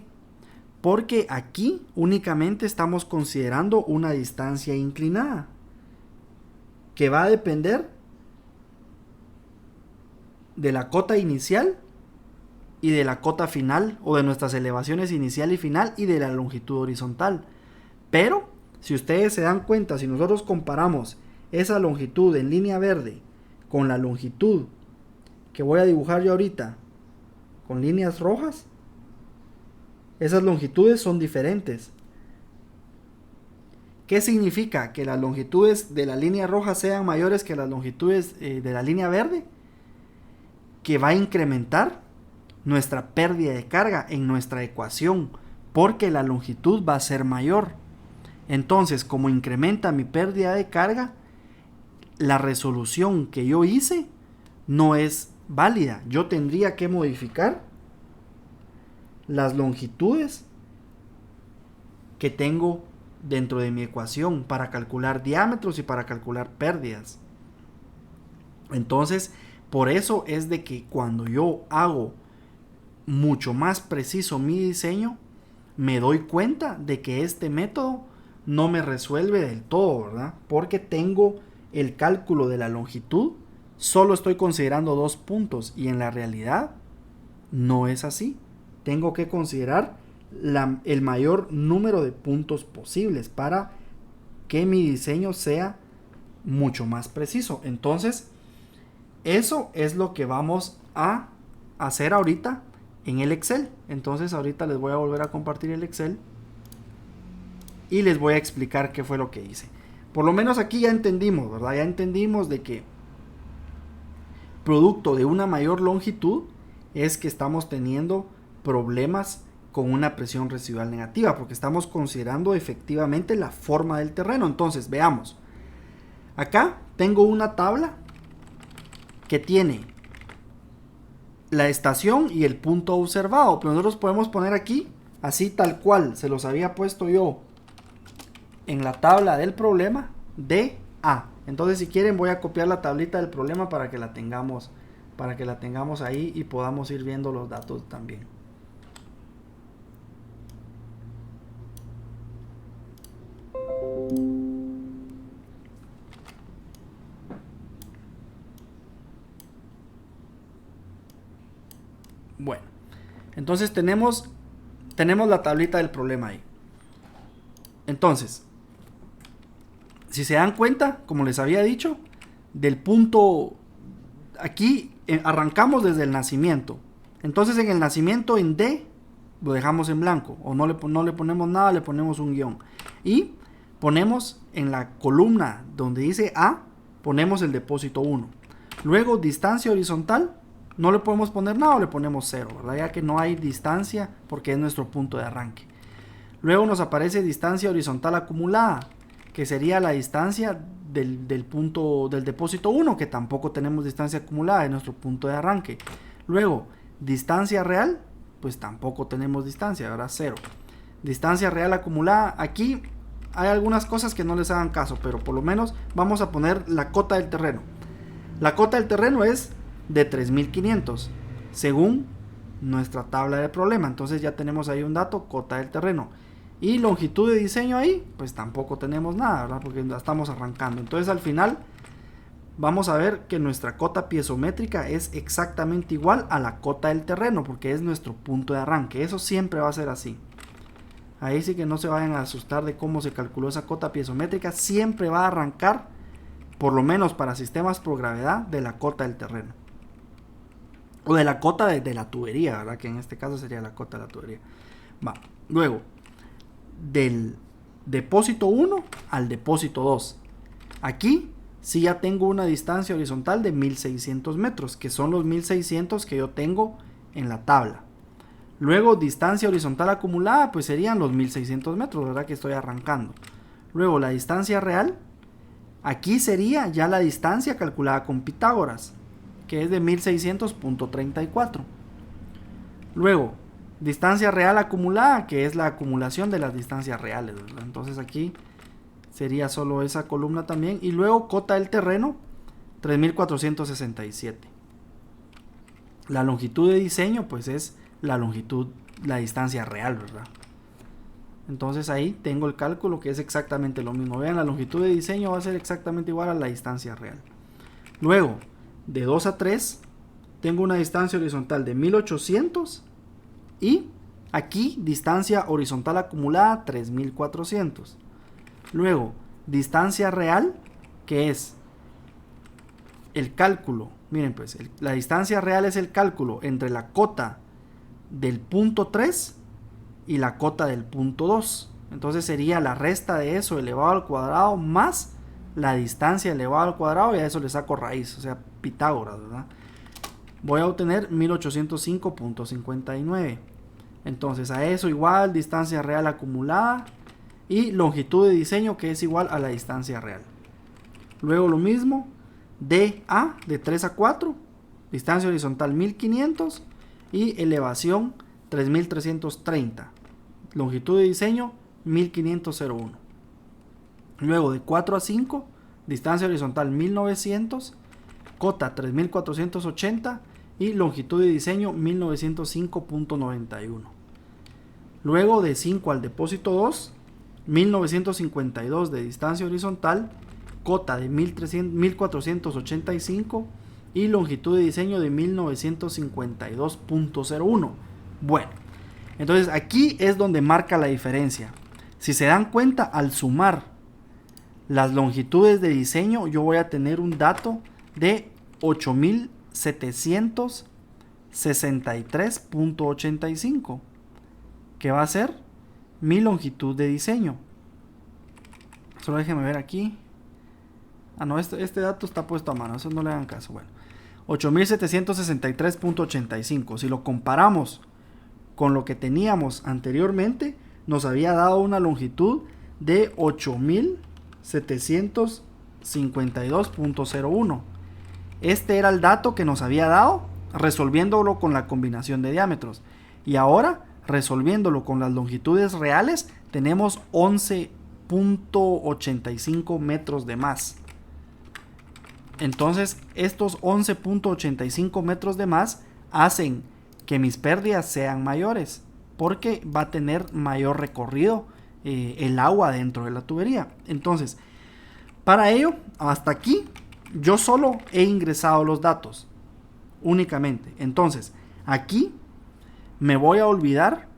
Porque aquí únicamente estamos considerando una distancia inclinada, que va a depender de la cota inicial y de la cota final, o de nuestras elevaciones inicial y final, y de la longitud horizontal. Pero si ustedes se dan cuenta, si nosotros comparamos esa longitud en línea verde con la longitud que voy a dibujar yo ahorita con líneas rojas, esas longitudes son diferentes. ¿Qué significa? Que las longitudes de la línea roja sean mayores que las longitudes de la línea verde, que va a incrementar nuestra pérdida de carga en nuestra ecuación, porque la longitud va a ser mayor. Entonces, como incrementa mi pérdida de carga, la resolución que yo hice no es válida. Yo tendría que modificar las longitudes que tengo dentro de mi ecuación para calcular diámetros y para calcular pérdidas. Entonces, por eso es de que cuando yo hago mucho más preciso mi diseño, me doy cuenta de que este método no me resuelve del todo, ¿verdad? Porque tengo el cálculo de la longitud, solo estoy considerando 2 puntos, y en la realidad no es así. Tengo que considerar el mayor número de puntos posibles para que mi diseño sea mucho más preciso. Entonces, eso es lo que vamos a hacer ahorita en el Excel. Entonces ahorita les voy a volver a compartir el Excel y les voy a explicar qué fue lo que hice. Por lo menos aquí ya entendimos, ¿verdad? Ya entendimos de que producto de una mayor longitud es que estamos teniendo problemas con una presión residual negativa, porque estamos considerando efectivamente la forma del terreno. Entonces, veamos. Acá tengo una tabla que tiene la estación y el punto observado, pero nosotros podemos poner aquí, así tal cual se los había puesto yo en la tabla del problema, DA. Entonces, si quieren, voy a copiar la tablita del problema para que la tengamos ahí y podamos ir viendo los datos también. Bueno, entonces tenemos la tablita del problema ahí. Entonces, si se dan cuenta, como les había dicho, del punto, aquí arrancamos desde el nacimiento. Entonces en el nacimiento en D lo dejamos en blanco, o no le ponemos nada, le ponemos un guión. Y ponemos en la columna donde dice A, ponemos el depósito 1. Luego distancia horizontal, no le podemos poner nada o le ponemos 0, ¿verdad? Ya que no hay distancia porque es nuestro punto de arranque. Luego nos aparece distancia horizontal acumulada, que sería la distancia del punto del depósito 1, que tampoco tenemos distancia acumulada, es nuestro punto de arranque. Luego, distancia real, pues tampoco tenemos distancia, ¿verdad? 0. Distancia real acumulada, aquí hay algunas cosas que no les hagan caso, pero por lo menos vamos a poner la cota del terreno. La cota del terreno es de 3500, según nuestra tabla de problema. Entonces ya tenemos ahí un dato, cota del terreno. Y longitud de diseño ahí, pues tampoco tenemos nada, ¿verdad? Porque la estamos arrancando. Entonces al final vamos a ver que nuestra cota piezométrica es exactamente igual a la cota del terreno, porque es nuestro punto de arranque. Eso siempre va a ser así. Ahí sí que no se vayan a asustar de cómo se calculó esa cota piezométrica. Siempre va a arrancar, por lo menos para sistemas por gravedad, de la cota del terreno. O de la cota de la tubería, ¿verdad? Que en este caso sería la cota de la tubería. Va. Luego, del depósito 1 al depósito 2. Aquí sí ya tengo una distancia horizontal de 1600 metros, que son los 1600 que yo tengo en la tabla. Luego distancia horizontal acumulada, pues serían los 1600 metros, ¿verdad? Que estoy arrancando. Luego la distancia real, aquí sería ya la distancia calculada con Pitágoras, que es de 1600.34. Luego distancia real acumulada, que es la acumulación de las distancias reales, ¿verdad? Entonces aquí sería solo esa columna también. Y luego cota del terreno, 3467. La longitud de diseño, pues es la longitud, la distancia real, ¿verdad? Entonces ahí tengo el cálculo que es exactamente lo mismo. Vean, la longitud de diseño va a ser exactamente igual a la distancia real. Luego, de 2 a 3, tengo una distancia horizontal de 1800. Y aquí distancia horizontal acumulada 3400. Luego distancia real, que es el cálculo. Miren pues, la distancia real es el cálculo entre la cota del punto 3 y la cota del punto 2. Entonces sería la resta de eso elevado al cuadrado más la distancia elevado al cuadrado, y a eso le saco raíz, o sea, Pitágoras, ¿verdad? Voy a obtener 1805.59. Entonces a eso igual distancia real acumulada y longitud de diseño, que es igual a la distancia real. Luego lo mismo, DA de 3 a 4, distancia horizontal 1500 y elevación 3330. Longitud de diseño 1501. Luego de 4 a 5, distancia horizontal 1900, cota 3480 y longitud de diseño 1905.91. Luego de 5 al depósito 2, 1952 de distancia horizontal, cota de 1485 y longitud de diseño de 1952.01. Bueno, entonces aquí es donde marca la diferencia. Si se dan cuenta, al sumar las longitudes de diseño, yo voy a tener un dato de 8763.85, que va a ser mi longitud de diseño. Solo déjenme ver aquí. Ah, no, este dato está puesto a mano, eso no le hagan caso. Bueno, 8763.85. Si lo comparamos con lo que teníamos anteriormente, nos había dado una longitud de 8752.01. Este era el dato que nos había dado resolviéndolo con la combinación de diámetros. Y ahora, resolviéndolo con las longitudes reales, tenemos 11.85 metros de más. Entonces, estos 11.85 metros de más hacen que mis pérdidas sean mayores, porque va a tener mayor recorrido el agua dentro de la tubería. Entonces, para ello, hasta aquí, yo solo he ingresado los datos, únicamente. Entonces, aquí me voy a olvidar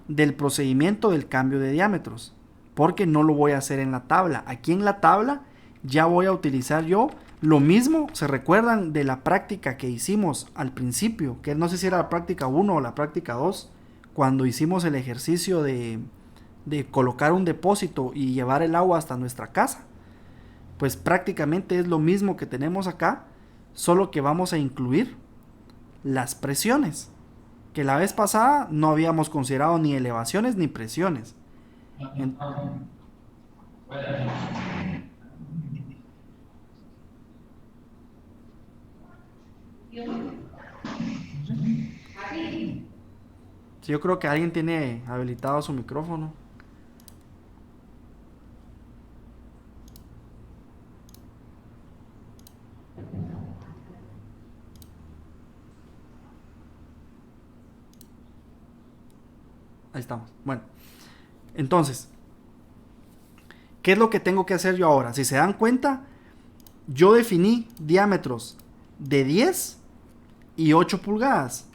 del procedimiento del cambio de diámetros, porque no lo voy a hacer en la tabla. Aquí en la tabla ya voy a utilizar yo lo mismo. ¿Se recuerdan de la práctica que hicimos al principio? Que no sé si era la práctica 1 o la práctica 2, cuando hicimos el ejercicio de colocar un depósito y llevar el agua hasta nuestra casa. Pues prácticamente es lo mismo que tenemos acá, solo que vamos a incluir las presiones, que la vez pasada no habíamos considerado ni elevaciones ni presiones. Sí, yo creo que alguien tiene habilitado su micrófono. Ahí estamos. Bueno, entonces, ¿qué es lo que tengo que hacer yo ahora? Si se dan cuenta, yo definí diámetros de 10 y 8 pulgadas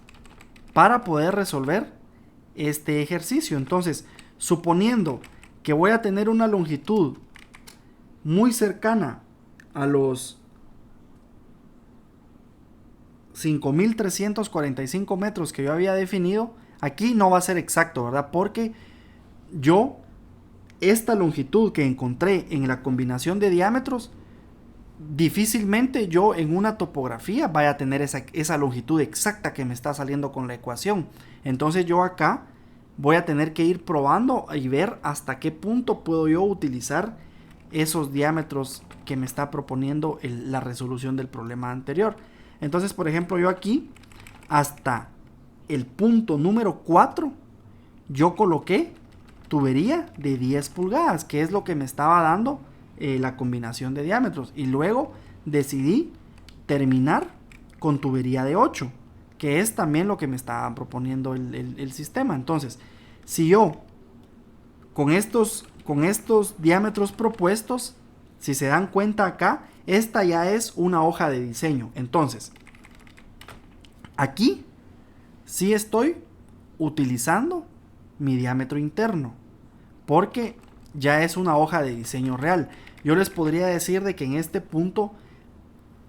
para poder resolver este ejercicio. Entonces, suponiendo que voy a tener una longitud muy cercana a los 5.345 metros que yo había definido, aquí no va a ser exacto, ¿verdad? Porque yo, esta longitud que encontré en la combinación de diámetros, difícilmente yo en una topografía vaya a tener esa longitud exacta que me está saliendo con la ecuación. Entonces yo acá voy a tener que ir probando y ver hasta qué punto puedo yo utilizar esos diámetros que me está proponiendo la resolución del problema anterior. Entonces, por ejemplo, yo aquí hasta el punto número 4 yo coloqué tubería de 10 pulgadas, que es lo que me estaba dando la combinación de diámetros, y luego decidí terminar con tubería de 8, que es también lo que me estaba proponiendo el sistema. Entonces, si yo con estos diámetros propuestos, si se dan cuenta acá, esta ya es una hoja de diseño. Entonces, aquí sí estoy utilizando mi diámetro interno, porque ya es una hoja de diseño real. Yo les podría decir de que en este punto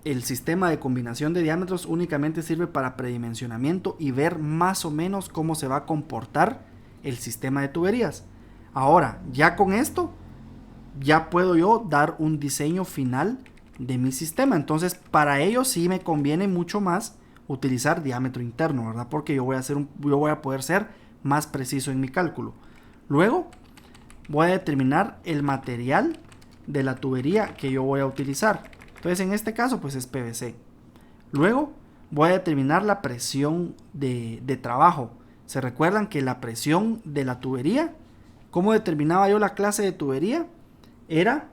el sistema de combinación de diámetros únicamente sirve para predimensionamiento y ver más o menos cómo se va a comportar el sistema de tuberías. Ahora, ya con esto, ya puedo yo dar un diseño final de mi sistema. Entonces, para ello sí me conviene mucho más utilizar diámetro interno, ¿verdad? Porque yo voy a poder ser más preciso en mi cálculo. Luego, voy a determinar el material de la tubería que yo voy a utilizar. Entonces, en este caso, pues es PVC. Luego, voy a determinar la presión de trabajo. ¿Se recuerdan que la presión de la tubería, cómo determinaba yo la clase de tubería? Era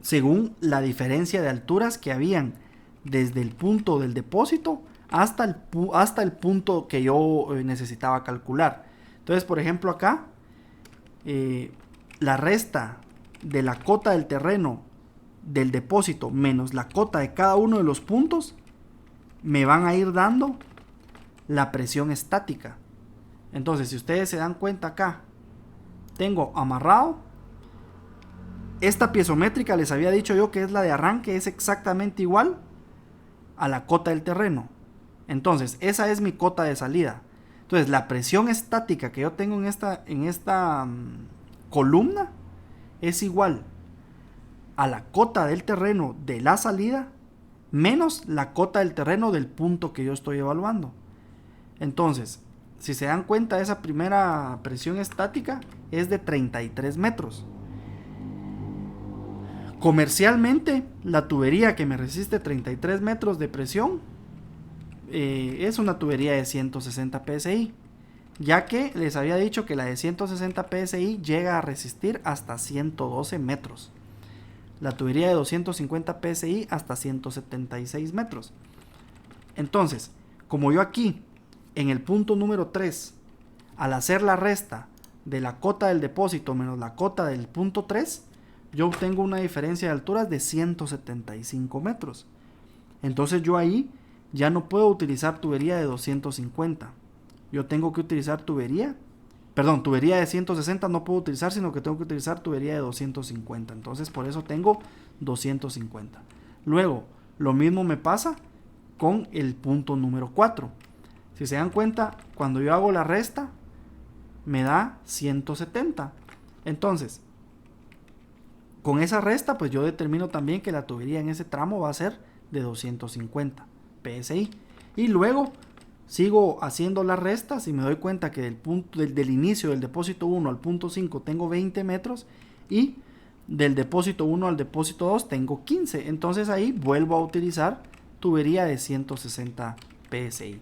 según la diferencia de alturas que habían desde el punto del depósito hasta el punto que yo necesitaba calcular. Entonces, por ejemplo, acá la resta de la cota del terreno del depósito menos la cota de cada uno de los puntos me van a ir dando la presión estática. Entonces, si ustedes se dan cuenta acá, tengo amarrado esta piezométrica, les había dicho yo que es la de arranque, es exactamente igual a la cota del terreno. Entonces, esa es mi cota de salida. Entonces, la presión estática que yo tengo en esta columna es igual a la cota del terreno de la salida menos la cota del terreno del punto que yo estoy evaluando. Entonces, si se dan cuenta, esa primera presión estática es de 33 metros. Comercialmente, la tubería que me resiste 33 metros de presión es una tubería de 160 psi, ya que les había dicho que la de 160 psi llega a resistir hasta 112 metros. La tubería de 250 psi hasta 176 metros. Entonces, como yo aquí, en el punto número 3, al hacer la resta de la cota del depósito menos la cota del punto 3, yo obtengo una diferencia de alturas de 175 metros. Entonces yo ahí ya no puedo utilizar tubería de 250. Yo tengo que utilizar tubería de 160 no puedo utilizar, sino que tengo que utilizar tubería de 250. Entonces por eso tengo 250. Luego, lo mismo me pasa con el punto número 4. Si se dan cuenta, cuando yo hago la resta, me da 170. Entonces, con esa resta, pues yo determino también que la tubería en ese tramo va a ser de 250 psi. Y luego sigo haciendo las restas y me doy cuenta que del inicio del depósito 1 al punto 5 tengo 20 metros y del depósito 1 al depósito 2 tengo 15. Entonces ahí vuelvo a utilizar tubería de 160 psi.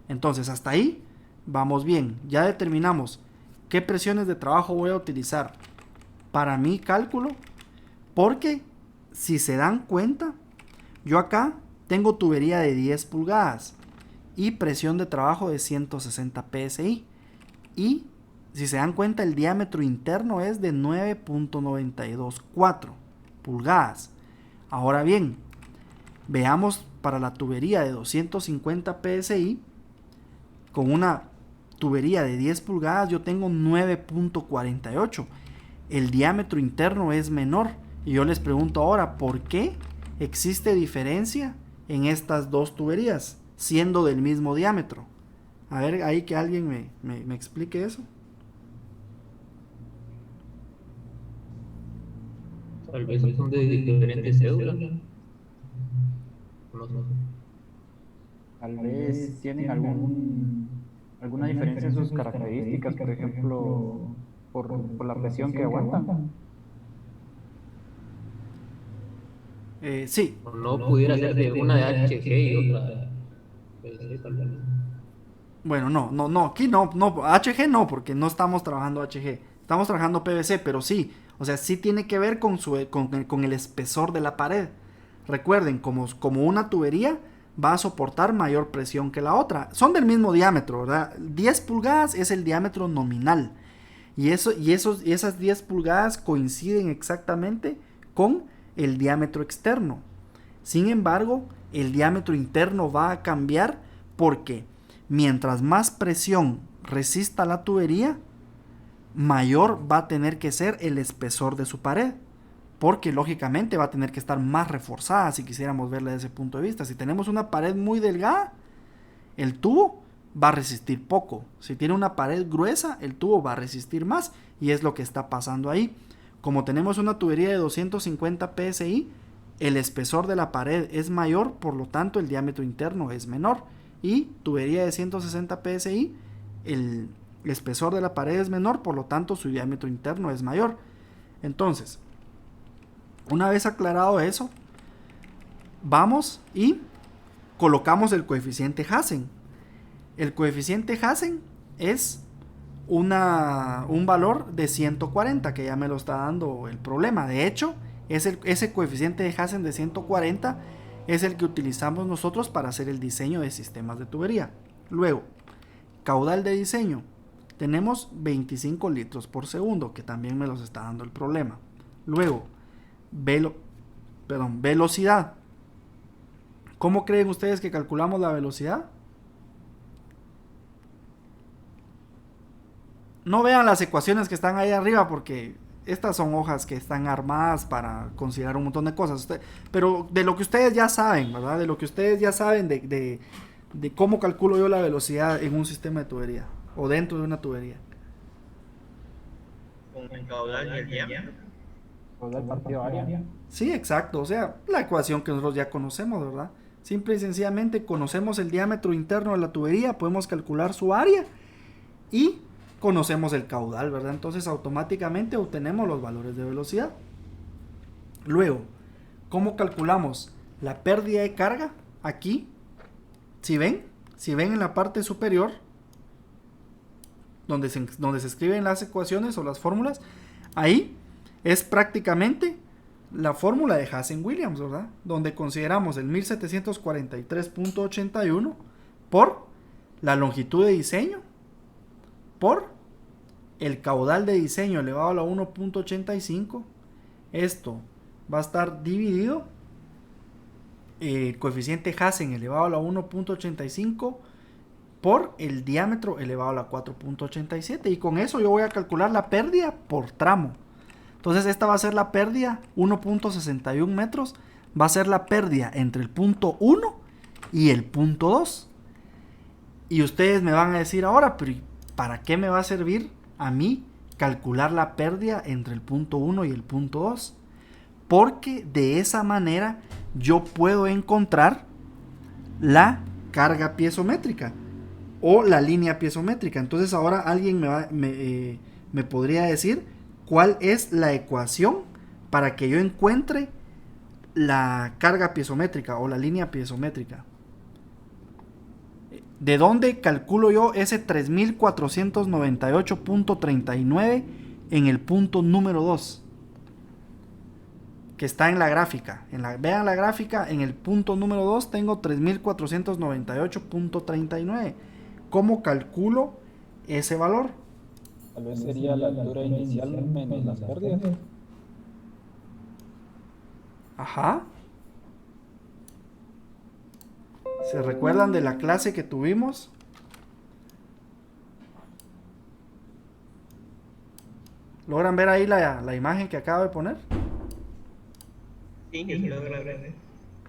Entonces hasta ahí vamos bien. Ya determinamos qué presiones de trabajo voy a utilizar para mi cálculo, porque si se dan cuenta, yo acá tengo tubería de 10 pulgadas y presión de trabajo de 160 psi, y si se dan cuenta el diámetro interno es de 9.924 pulgadas. Ahora bien, veamos para la tubería de 250 psi, con una tubería de 10 pulgadas yo tengo 9.48. El diámetro interno es menor. Y yo les pregunto ahora, ¿por qué existe diferencia en estas dos tuberías, siendo del mismo diámetro? A ver, ahí que alguien me explique eso. Tal vez son de diferentes cédulas. No sé. Tal vez tienen alguna diferencia en sus características, por ejemplo, por la presión que aguantan. Sí. O no pudiera ser de una de HG y otra PVC, tal vez. Bueno, no, aquí no, HG no, porque no estamos trabajando HG, estamos trabajando PVC, pero sí, o sea, sí tiene que ver con el espesor de la pared. Recuerden, como una tubería va a soportar mayor presión que la otra, son del mismo diámetro, ¿verdad? 10 pulgadas es el diámetro nominal, y esas 10 pulgadas coinciden exactamente con el diámetro externo. Sin embargo, el diámetro interno va a cambiar porque mientras más presión resista la tubería, mayor va a tener que ser el espesor de su pared, porque lógicamente va a tener que estar más reforzada si quisiéramos verla desde ese punto de vista. Si tenemos una pared muy delgada, el tubo va a resistir poco. Si tiene una pared gruesa, el tubo va a resistir más, y es lo que está pasando ahí. Como tenemos una tubería de 250 psi, el espesor de la pared es mayor, por lo tanto el diámetro interno es menor. Y tubería de 160 psi, el espesor de la pared es menor, por lo tanto su diámetro interno es mayor. Entonces, una vez aclarado eso, vamos y colocamos el coeficiente Hazen. El coeficiente Hazen es un valor de 140, que ya me lo está dando el problema. De hecho, ese coeficiente de Hazen de 140 es el que utilizamos nosotros para hacer el diseño de sistemas de tubería. Luego, caudal de diseño. Tenemos 25 litros por segundo, que también me los está dando el problema. Luego, velocidad. ¿Cómo creen ustedes que calculamos la velocidad? No vean las ecuaciones que están ahí arriba, porque estas son hojas que están armadas para considerar un montón de cosas. Pero de lo que ustedes ya saben, ¿verdad? De lo que ustedes ya saben de cómo calculo yo la velocidad en un sistema de tubería o dentro de una tubería. Con el caudal y el diámetro. Caudal partido área. Sí, exacto, o sea, la ecuación que nosotros ya conocemos, ¿verdad? Simple y sencillamente conocemos el diámetro interno de la tubería, podemos calcular su área y conocemos el caudal, ¿verdad? Entonces automáticamente obtenemos los valores de velocidad. Luego, ¿cómo calculamos la pérdida de carga? Aquí, si ven en la parte superior, donde se escriben las ecuaciones o las fórmulas, ahí es prácticamente la fórmula de Hazen-Williams, ¿verdad? Donde consideramos el 1743.81 por la longitud de diseño, por el caudal de diseño elevado a la 1.85. Esto va a estar dividido el coeficiente Hazen elevado a la 1.85 por el diámetro elevado a la 4.87, y con eso yo voy a calcular la pérdida por tramo. Entonces esta va a ser la pérdida 1.61 metros, va a ser la pérdida entre el punto 1 y el punto 2. Y ustedes me van a decir ahora, pero ¿para qué me va a servir a mí calcular la pérdida entre el punto 1 y el punto 2? Porque de esa manera yo puedo encontrar la carga piezométrica o la línea piezométrica. Entonces ahora alguien me podría decir cuál es la ecuación para que yo encuentre la carga piezométrica o la línea piezométrica. ¿De dónde calculo yo ese 3498.39 en el punto número 2? Que está en la gráfica. Vean la gráfica, en el punto número 2 tengo 3498.39. ¿Cómo calculo ese valor? Tal vez sería la altura inicial menos las pérdidas. Ajá. ¿Se recuerdan de la clase que tuvimos? ¿Logran ver ahí la imagen que acabo de poner? Sí, que se logra ver.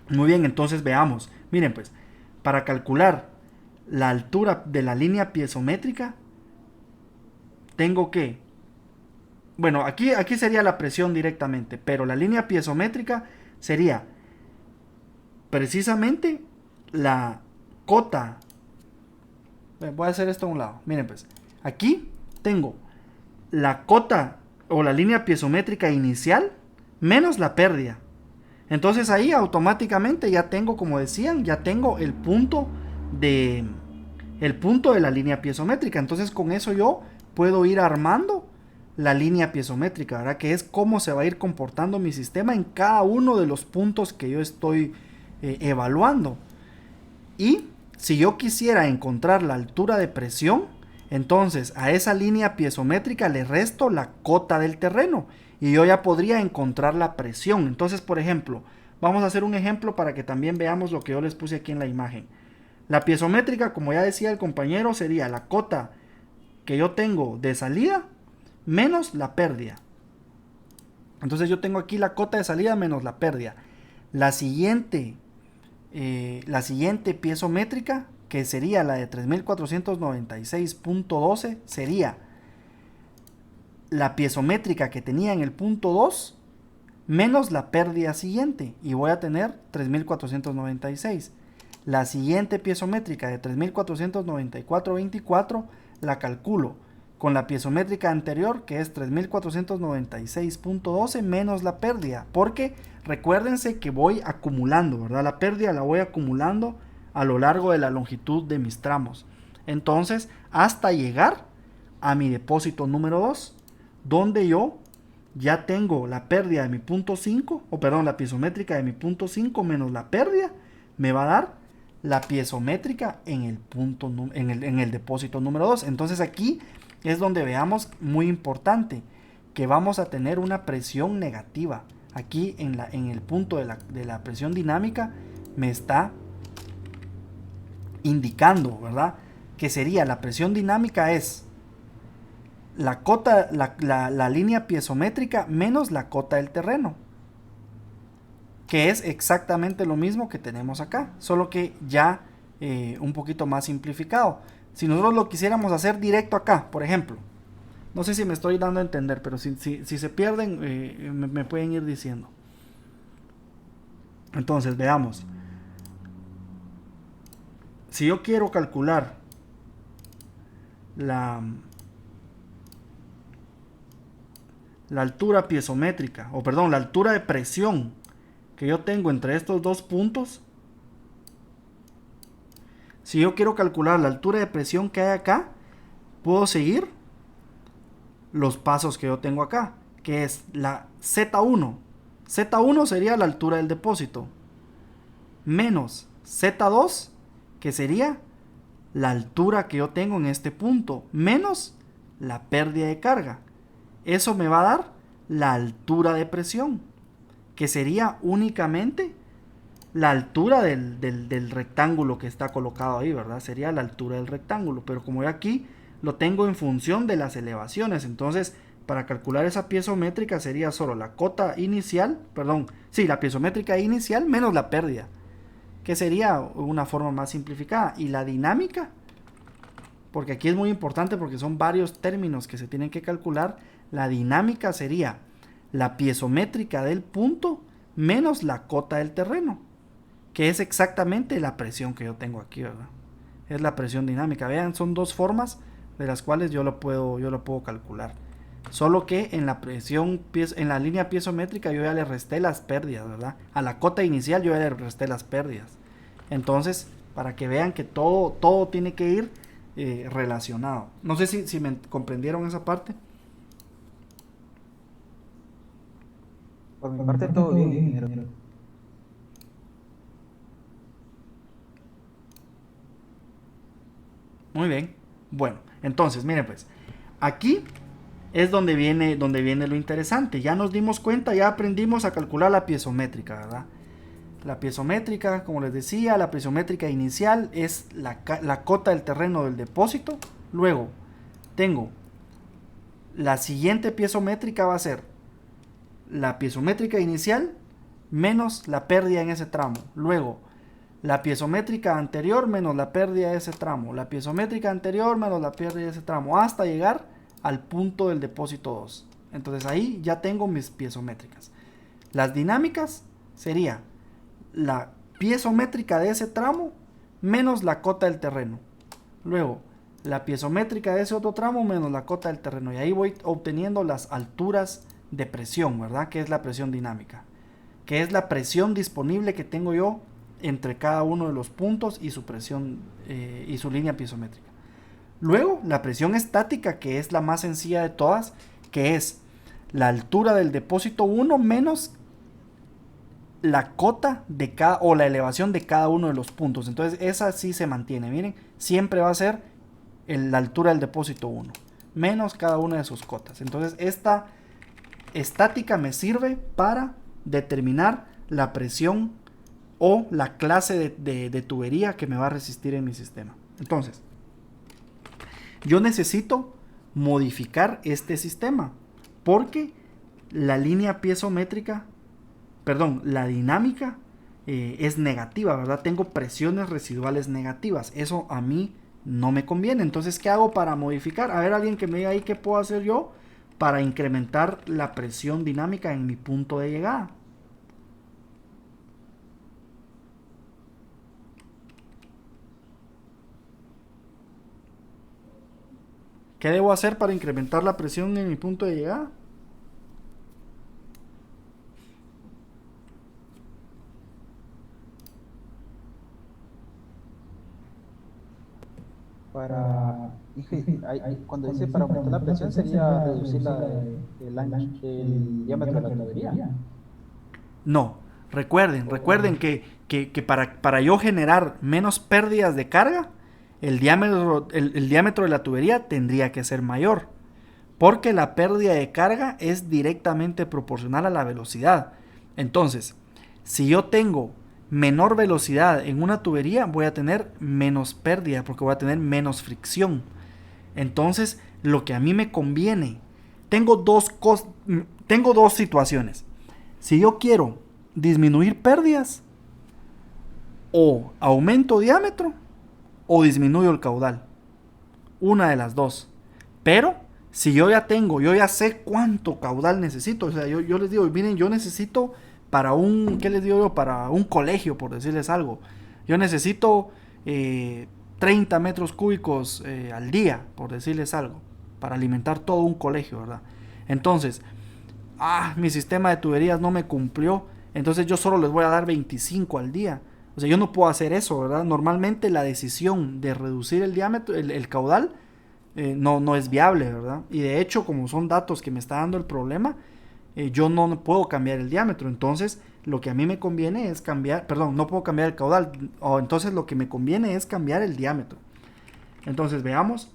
Muy bien, entonces veamos. Miren pues, para calcular la altura de la línea piezométrica, tengo que... Bueno, aquí sería la presión directamente, pero la línea piezométrica sería precisamente la cota. Voy a hacer esto a un lado. Miren pues, aquí tengo la cota o la línea piezométrica inicial menos la pérdida. Entonces ahí automáticamente ya tengo, como decían, ya tengo el punto de la línea piezométrica. Entonces con eso yo puedo ir armando la línea piezométrica, ¿verdad? Que es cómo se va a ir comportando mi sistema en cada uno de los puntos que yo estoy evaluando. Y si yo quisiera encontrar la altura de presión, entonces a esa línea piezométrica le resto la cota del terreno y yo ya podría encontrar la presión. Entonces, por ejemplo, vamos a hacer un ejemplo para que también veamos lo que yo les puse aquí en la imagen. La piezométrica, como ya decía el compañero, sería la cota que yo tengo de salida menos la pérdida. Entonces yo tengo aquí la cota de salida menos la pérdida. La siguiente piezométrica, que sería la de 3496.12, sería la piezométrica que tenía en el punto 2 menos la pérdida siguiente, y voy a tener 3496. La siguiente piezométrica de 3494.24 la calculo con la piezométrica anterior, que es 3496.12 menos la pérdida, porque recuérdense que voy acumulando, ¿verdad? La pérdida la voy acumulando a lo largo de la longitud de mis tramos. Entonces, hasta llegar a mi depósito número 2, donde yo ya tengo la pérdida de mi punto 5, o perdón, la piezométrica de mi punto 5 menos la pérdida, me va a dar la piezométrica en el depósito número 2. Entonces aquí es donde veamos, muy importante, que vamos a tener una presión negativa. Aquí en el punto de la presión dinámica me está indicando, ¿verdad? Que sería la presión dinámica es la cota, la línea piezométrica menos la cota del terreno, que es exactamente lo mismo que tenemos acá, solo que ya un poquito más simplificado. Si nosotros lo quisiéramos hacer directo acá, por ejemplo, No sé si me estoy dando a entender, pero si se pierden, me pueden ir diciendo. Entonces, veamos. Si yo quiero calcular la altura piezométrica, o perdón, la altura de presión que yo tengo entre estos dos puntos, si yo quiero calcular la altura de presión que hay acá, puedo seguir los pasos que yo tengo acá, que es la Z1. Z1 sería la altura del depósito, menos Z2, que sería la altura que yo tengo en este punto, menos la pérdida de carga. Eso me va a dar la altura de presión, que sería únicamente la altura del rectángulo que está colocado ahí, ¿verdad? Sería la altura del rectángulo, pero como yo aquí lo tengo en función de las elevaciones, entonces para calcular esa piezométrica sería solo la cota inicial, la piezométrica inicial menos la pérdida, que sería una forma más simplificada. Y la dinámica, porque aquí es muy importante porque son varios términos que se tienen que calcular, la dinámica sería la piezométrica del punto menos la cota del terreno, que es exactamente la presión que yo tengo aquí, ¿verdad? Es la presión dinámica. Vean, son dos formas de las cuales yo lo puedo calcular. Solo que en la en la línea piezométrica yo ya le resté las pérdidas, ¿verdad? A la cota inicial yo ya le resté las pérdidas. Entonces, para que vean que todo tiene que ir relacionado. No sé si me comprendieron esa parte. Por mi parte todo bien, ingeniero. Muy bien. Bueno, entonces, miren pues, aquí es donde viene lo interesante. Ya nos dimos cuenta, ya aprendimos a calcular la piezométrica, ¿verdad? La piezométrica, como les decía, la piezométrica inicial es la cota del terreno del depósito. Luego, tengo la siguiente piezométrica va a ser la piezométrica inicial menos la pérdida en ese tramo. Luego, la piezométrica anterior menos la pérdida de ese tramo. La piezométrica anterior menos la pérdida de ese tramo. Hasta llegar al punto del depósito 2. Entonces ahí ya tengo mis piezométricas. Las dinámicas sería la piezométrica de ese tramo menos la cota del terreno. Luego, la piezométrica de ese otro tramo menos la cota del terreno. Y ahí voy obteniendo las alturas de presión, ¿verdad? Que es la presión dinámica. Que es la presión disponible que tengo yo entre cada uno de los puntos y su presión y su línea piezométrica. Luego, la presión estática, que es la más sencilla de todas, que es la altura del depósito 1 menos la cota de o la elevación de cada uno de los puntos. Entonces, esa sí se mantiene. Miren, siempre va a ser la altura del depósito 1 menos cada una de sus cotas. Entonces, esta estática me sirve para determinar la presión o la clase de tubería que me va a resistir en mi sistema. Entonces, yo necesito modificar este sistema porque la línea piezométrica, la dinámica es negativa, ¿verdad? Tengo presiones residuales negativas. Eso a mí no me conviene. Entonces, ¿qué hago para modificar? A ver, alguien que me diga ahí qué puedo hacer yo para incrementar la presión dinámica en mi punto de llegada. ¿Qué debo hacer para incrementar la presión en mi punto de llegada? Cuando dice para aumentar la presión sería reducir el diámetro de la tubería. No, recuerden que para yo generar menos pérdidas de carga, el diámetro de la tubería tendría que ser mayor, porque la pérdida de carga es directamente proporcional a la velocidad. Entonces, si yo tengo menor velocidad en una tubería, voy a tener menos pérdida, porque voy a tener menos fricción. Entonces, lo que a mí me conviene, tengo dos situaciones. Si yo quiero disminuir pérdidas, o aumento diámetro, o disminuyo el caudal. Una de las dos. Pero Si yo ya sé cuánto caudal necesito, o sea, yo les digo, miren, yo necesito para ¿qué les digo yo? Para un colegio, por decirles algo. Yo necesito 30 metros cúbicos al día, por decirles algo, para alimentar todo un colegio, ¿verdad? Entonces, mi sistema de tuberías no me cumplió, entonces yo solo les voy a dar 25 al día. O sea, yo no puedo hacer eso, ¿verdad? Normalmente la decisión de reducir el diámetro, el caudal, no es viable, ¿verdad? Y de hecho, como son datos que me está dando el problema, yo no puedo cambiar el diámetro. Entonces, lo que a mí me conviene es no puedo cambiar el caudal. Entonces, lo que me conviene es cambiar el diámetro. Entonces, veamos.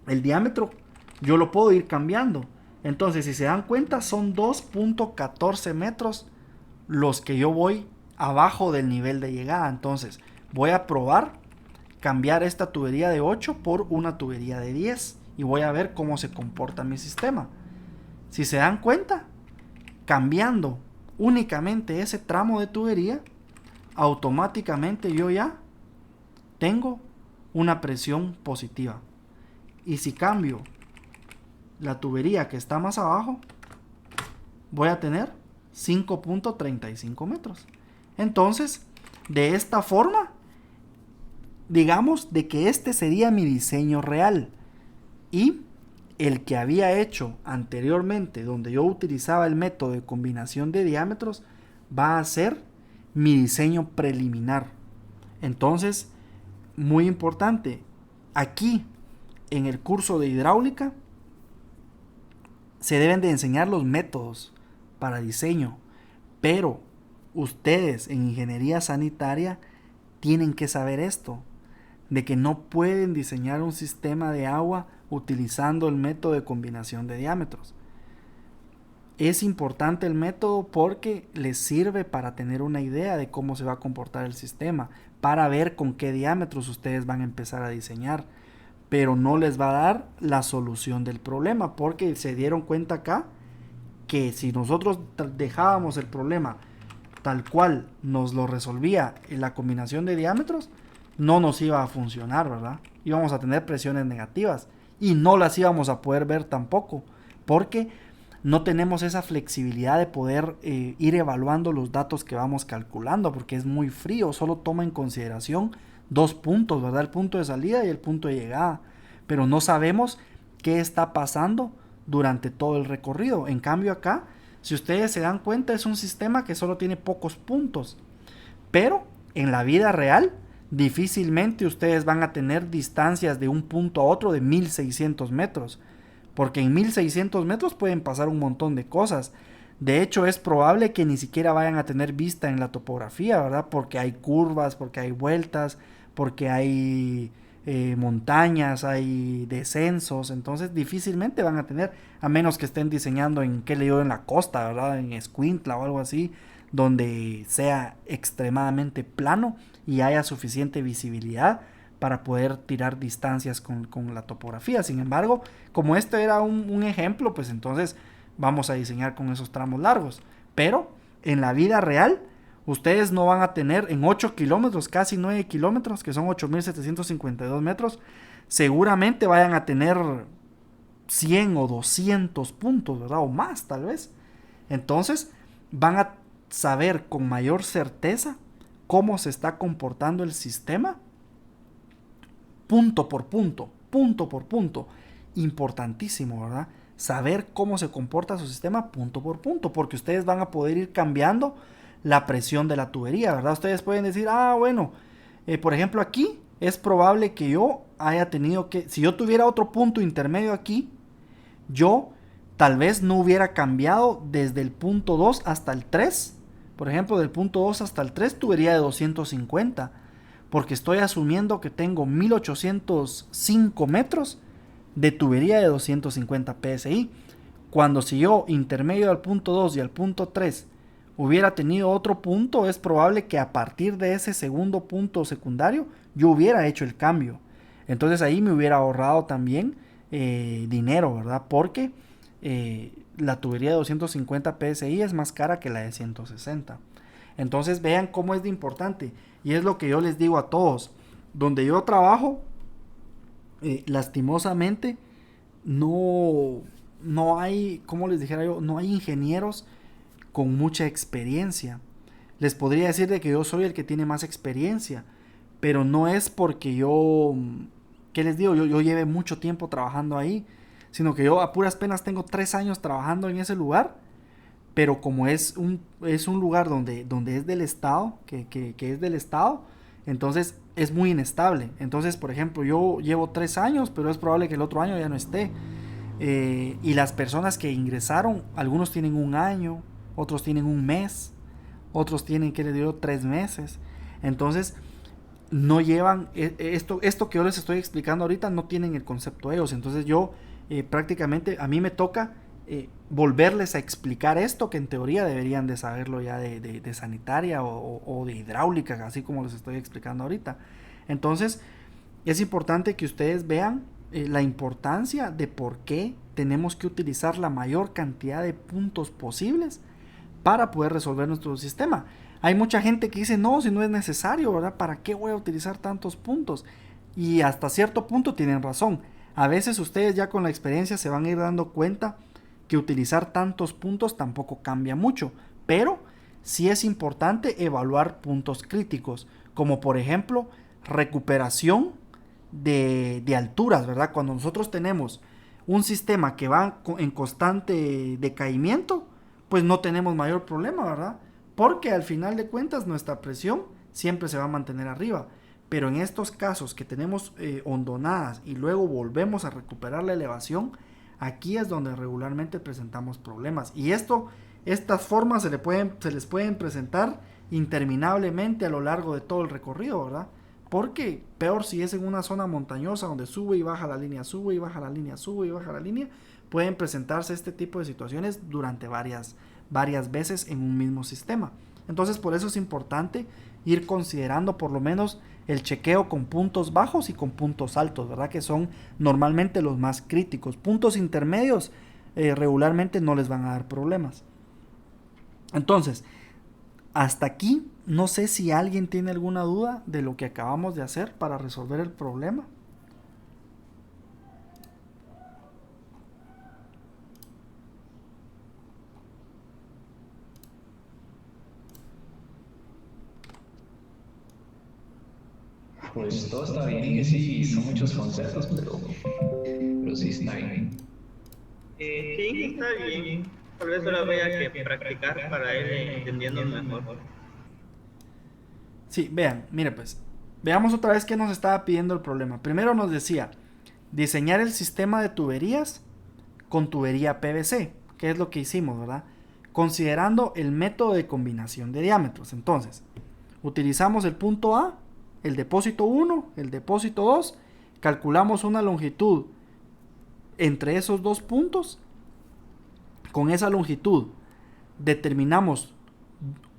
El diámetro, yo lo puedo ir cambiando. Entonces, si se dan cuenta, son 2.14 metros los que yo voy abajo del nivel de llegada. Entonces, voy a probar cambiar esta tubería de 8 por una tubería de 10 y voy a ver cómo se comporta mi sistema. Si se dan cuenta, cambiando únicamente ese tramo de tubería, automáticamente yo ya tengo una presión positiva. Y si cambio la tubería que está más abajo, voy a tener 5.35 metros. Entonces, de esta forma, digamos de que este sería mi diseño real. Y el que había hecho anteriormente, donde yo utilizaba el método de combinación de diámetros, va a ser mi diseño preliminar. Entonces, muy importante, aquí en el curso de hidráulica se deben de enseñar los métodos para diseño, pero ustedes en ingeniería sanitaria tienen que saber esto, de que no pueden diseñar un sistema de agua utilizando el método de combinación de diámetros. Es importante el método porque les sirve para tener una idea de cómo se va a comportar el sistema, para ver con qué diámetros ustedes van a empezar a diseñar, pero no les va a dar la solución del problema, porque se dieron cuenta acá que si nosotros dejábamos el problema tal cual nos lo resolvía en la combinación de diámetros, no nos iba a funcionar, ¿verdad? Íbamos a tener presiones negativas y no las íbamos a poder ver tampoco, porque no tenemos esa flexibilidad de poder ir evaluando los datos que vamos calculando, porque es muy frío, solo toma en consideración 2 puntos, ¿verdad? El punto de salida y el punto de llegada, pero no sabemos qué está pasando durante todo el recorrido. En cambio acá, si ustedes se dan cuenta, es un sistema que solo tiene pocos puntos, pero en la vida real difícilmente ustedes van a tener distancias de un punto a otro de 1600 metros, porque en 1600 metros pueden pasar un montón de cosas. De hecho, es probable que ni siquiera vayan a tener vista en la topografía, ¿verdad? Porque hay curvas, porque hay vueltas, porque hay montañas, hay descensos. Entonces, difícilmente van a tener, a menos que estén diseñando en la costa, ¿verdad? En Escuintla o algo así, donde sea extremadamente plano y haya suficiente visibilidad para poder tirar distancias con la topografía. Sin embargo, como este era un ejemplo, pues entonces vamos a diseñar con esos tramos largos. Pero en la vida real, ustedes no van a tener en 8 kilómetros, casi 9 kilómetros, que son 8.752 metros, seguramente vayan a tener 100 o 200 puntos, ¿verdad? O más tal vez. Entonces van a saber con mayor certeza cómo se está comportando el sistema punto por punto, punto por punto. Importantísimo, ¿verdad? Saber cómo se comporta su sistema punto por punto, porque ustedes van a poder ir cambiando la presión de la tubería, ¿verdad? Ustedes pueden decir, bueno, por ejemplo aquí es probable que yo haya tenido que, si yo tuviera otro punto intermedio aquí, yo tal vez no hubiera cambiado desde el punto 2 hasta el 3, por ejemplo, del punto 2 hasta el 3 tubería de 250, porque estoy asumiendo que tengo 1805 metros de tubería de 250 PSI, cuando si yo intermedio al punto 2 y al punto 3 hubiera tenido otro punto, es probable que a partir de ese segundo punto secundario yo hubiera hecho el cambio. Entonces ahí me hubiera ahorrado también dinero, ¿verdad? Porque la tubería de 250 PSI es más cara que la de 160. Entonces vean cómo es de importante. Y es lo que yo les digo a todos. Donde yo trabajo, lastimosamente, no hay, como les dijera yo, no hay ingenieros con mucha experiencia. Les podría decir de que yo soy el que tiene más experiencia, pero no es porque yo, ¿qué les digo? Yo lleve mucho tiempo trabajando ahí, sino que yo a puras penas tengo 3 años trabajando en ese lugar, pero como es un lugar donde es del Estado, que es del Estado, entonces es muy inestable. Entonces, por ejemplo, yo llevo 3 años, pero es probable que el otro año ya no esté. Y las personas que ingresaron, algunos tienen 1 año, otros tienen 1 mes, otros tienen, ¿qué les digo?, 3 meses. Entonces, no llevan esto que yo les estoy explicando ahorita, no tienen el concepto ellos. Entonces yo prácticamente a mí me toca volverles a explicar esto que en teoría deberían de saberlo ya de sanitaria o de hidráulica, así como les estoy explicando ahorita. Entonces es importante que ustedes vean la importancia de por qué tenemos que utilizar la mayor cantidad de puntos posibles para poder resolver nuestro sistema. Hay mucha gente que dice, no, si no es necesario, ¿verdad? ¿Para qué voy a utilizar tantos puntos? Y hasta cierto punto tienen razón. A veces ustedes ya con la experiencia se van a ir dando cuenta que utilizar tantos puntos tampoco cambia mucho. Pero sí es importante evaluar puntos críticos, como por ejemplo recuperación de alturas, ¿verdad? Cuando nosotros tenemos un sistema que va en constante decaimiento, pues no tenemos mayor problema, ¿verdad? Porque al final de cuentas nuestra presión siempre se va a mantener arriba. Pero en estos casos que tenemos hondonadas y luego volvemos a recuperar la elevación, aquí es donde regularmente presentamos problemas. Y estas formas se les pueden presentar interminablemente a lo largo de todo el recorrido, ¿verdad? Porque peor si es en una zona montañosa donde sube y baja la línea, sube y baja la línea, sube y baja la línea, pueden presentarse este tipo de situaciones durante varias veces en un mismo sistema. Entonces por eso es importante ir considerando por lo menos el chequeo con puntos bajos y con puntos altos, ¿verdad? Que son normalmente los más críticos. Puntos intermedios regularmente no les van a dar problemas. Entonces, hasta aquí, no sé si alguien tiene alguna duda de lo que acabamos de hacer para resolver el problema. Pues todo está bien, que sí, son muchos conceptos, pero sí está bien. Sí, está bien. Tal vez solo voy a que practicar para ir entendiendo mejor. Sí, vean, mire pues, veamos otra vez qué nos estaba pidiendo el problema. Primero nos decía, diseñar el sistema de tuberías con tubería PVC, que es lo que hicimos, ¿verdad? Considerando el método de combinación de diámetros. Entonces, utilizamos el punto A, el depósito 1, el depósito 2, calculamos una longitud entre esos dos puntos. Con esa longitud determinamos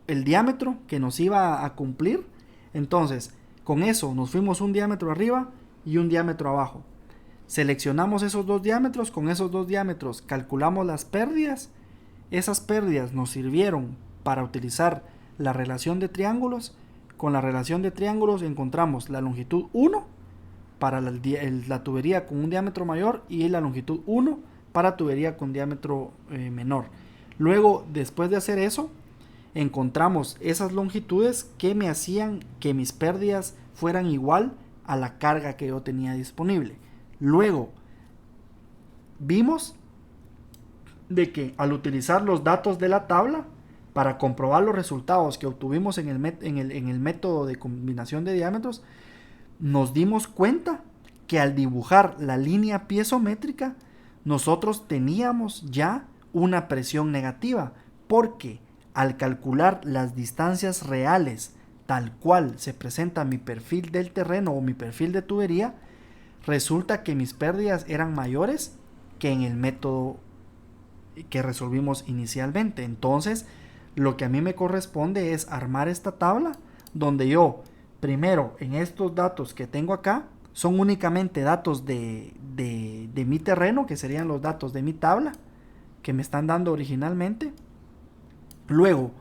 el diámetro que nos iba a cumplir. Entonces, con eso nos fuimos un diámetro arriba y un diámetro abajo. Seleccionamos esos dos diámetros, con esos dos diámetros calculamos las pérdidas. Esas pérdidas nos sirvieron para utilizar la relación de triángulos. Con la relación de triángulos encontramos la longitud 1 para la tubería con un diámetro mayor y la longitud 1 para tubería con diámetro menor. Luego, después de hacer eso, encontramos esas longitudes que me hacían que mis pérdidas fueran igual a la carga que yo tenía disponible. Luego, vimos de que al utilizar los datos de la tabla para comprobar los resultados que obtuvimos en el método de combinación de diámetros, nos dimos cuenta que al dibujar la línea piezométrica, nosotros teníamos ya una presión negativa, porque al calcular las distancias reales tal cual se presenta mi perfil del terreno o mi perfil de tubería, resulta que mis pérdidas eran mayores que en el método que resolvimos inicialmente. Entonces, lo que a mí me corresponde es armar esta tabla donde yo, primero, en estos datos que tengo acá, son únicamente datos de mi terreno, que serían los datos de mi tabla que me están dando originalmente. Luego,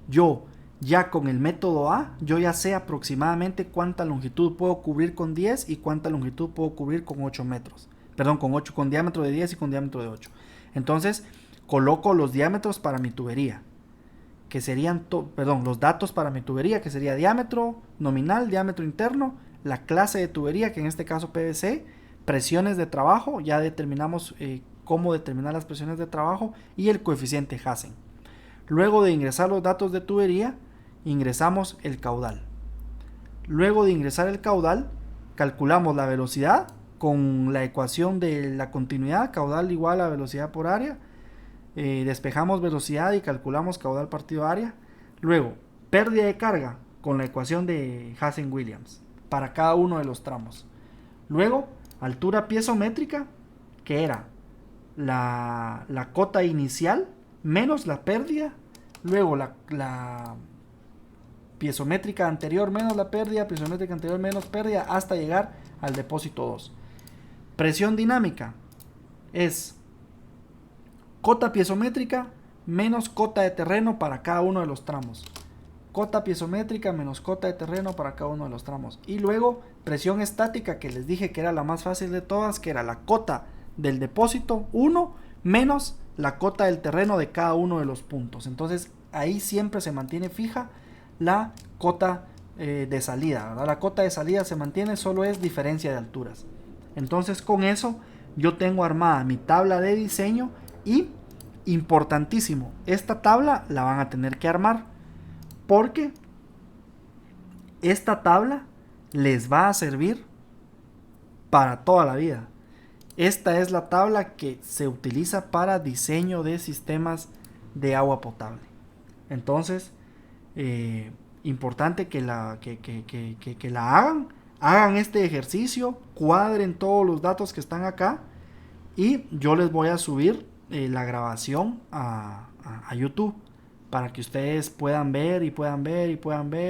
yo ya con el método A, yo ya sé aproximadamente cuánta longitud puedo cubrir con 10 y cuánta longitud puedo cubrir con 8 metros. perdón, con diámetro de 10 y con diámetro de 8. Entonces, coloco los diámetros para mi tubería, que serían, los datos para mi tubería, que sería diámetro nominal, diámetro interno, la clase de tubería, que en este caso PVC, presiones de trabajo, ya determinamos cómo determinar las presiones de trabajo, y el coeficiente Hazen. Luego de ingresar los datos de tubería, ingresamos el caudal. Luego de ingresar el caudal, calculamos la velocidad con la ecuación de la continuidad, caudal igual a velocidad por área. Despejamos velocidad y calculamos caudal partido área. Luego, pérdida de carga con la ecuación de Hazen-Williams para cada uno de los tramos. Luego, altura piezométrica, que era la cota inicial menos la pérdida. Luego, la piezométrica anterior menos la pérdida, piezométrica anterior menos pérdida, hasta llegar al depósito 2. Presión dinámica es cota piezométrica menos cota de terreno para cada uno de los tramos. Cota piezométrica menos cota de terreno para cada uno de los tramos. Y luego presión estática, que les dije que era la más fácil de todas, que era la cota del depósito 1 menos la cota del terreno de cada uno de los puntos. Entonces ahí siempre se mantiene fija la cota de salida, ¿verdad? La cota de salida se mantiene, solo es diferencia de alturas. Entonces con eso yo tengo armada mi tabla de diseño. Y importantísimo, esta tabla la van a tener que armar, porque esta tabla les va a servir para toda la vida. Esta es la tabla que se utiliza para diseño de sistemas de agua potable. Entonces, importante que la hagan este ejercicio, cuadren todos los datos que están acá, y yo les voy a subir la grabación a YouTube para que ustedes puedan ver.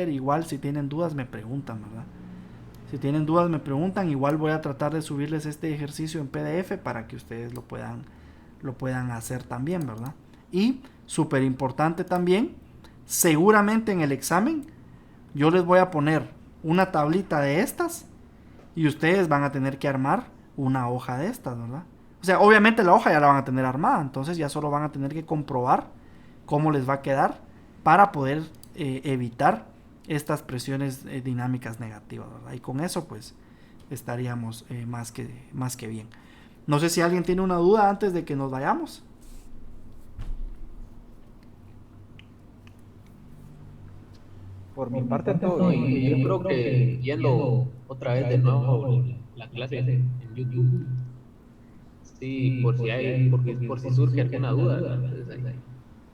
Igual si tienen dudas me preguntan, ¿verdad? Si tienen dudas me preguntan. Igual voy a tratar de subirles este ejercicio en PDF para que ustedes lo puedan hacer también, ¿verdad? Y súper importante también, seguramente en el examen yo les voy a poner una tablita de estas y ustedes van a tener que armar una hoja de estas, ¿verdad? O sea, obviamente la hoja ya la van a tener armada, entonces ya solo van a tener que comprobar cómo les va a quedar para poder evitar estas presiones dinámicas negativas, ¿verdad? Y con eso pues estaríamos más que bien. No sé si alguien tiene una duda antes de que nos vayamos. Por mi parte todo. Yo creo que yendo otra vez de nuevo la clase en YouTube. Sí, por si surge alguna duda, ¿verdad?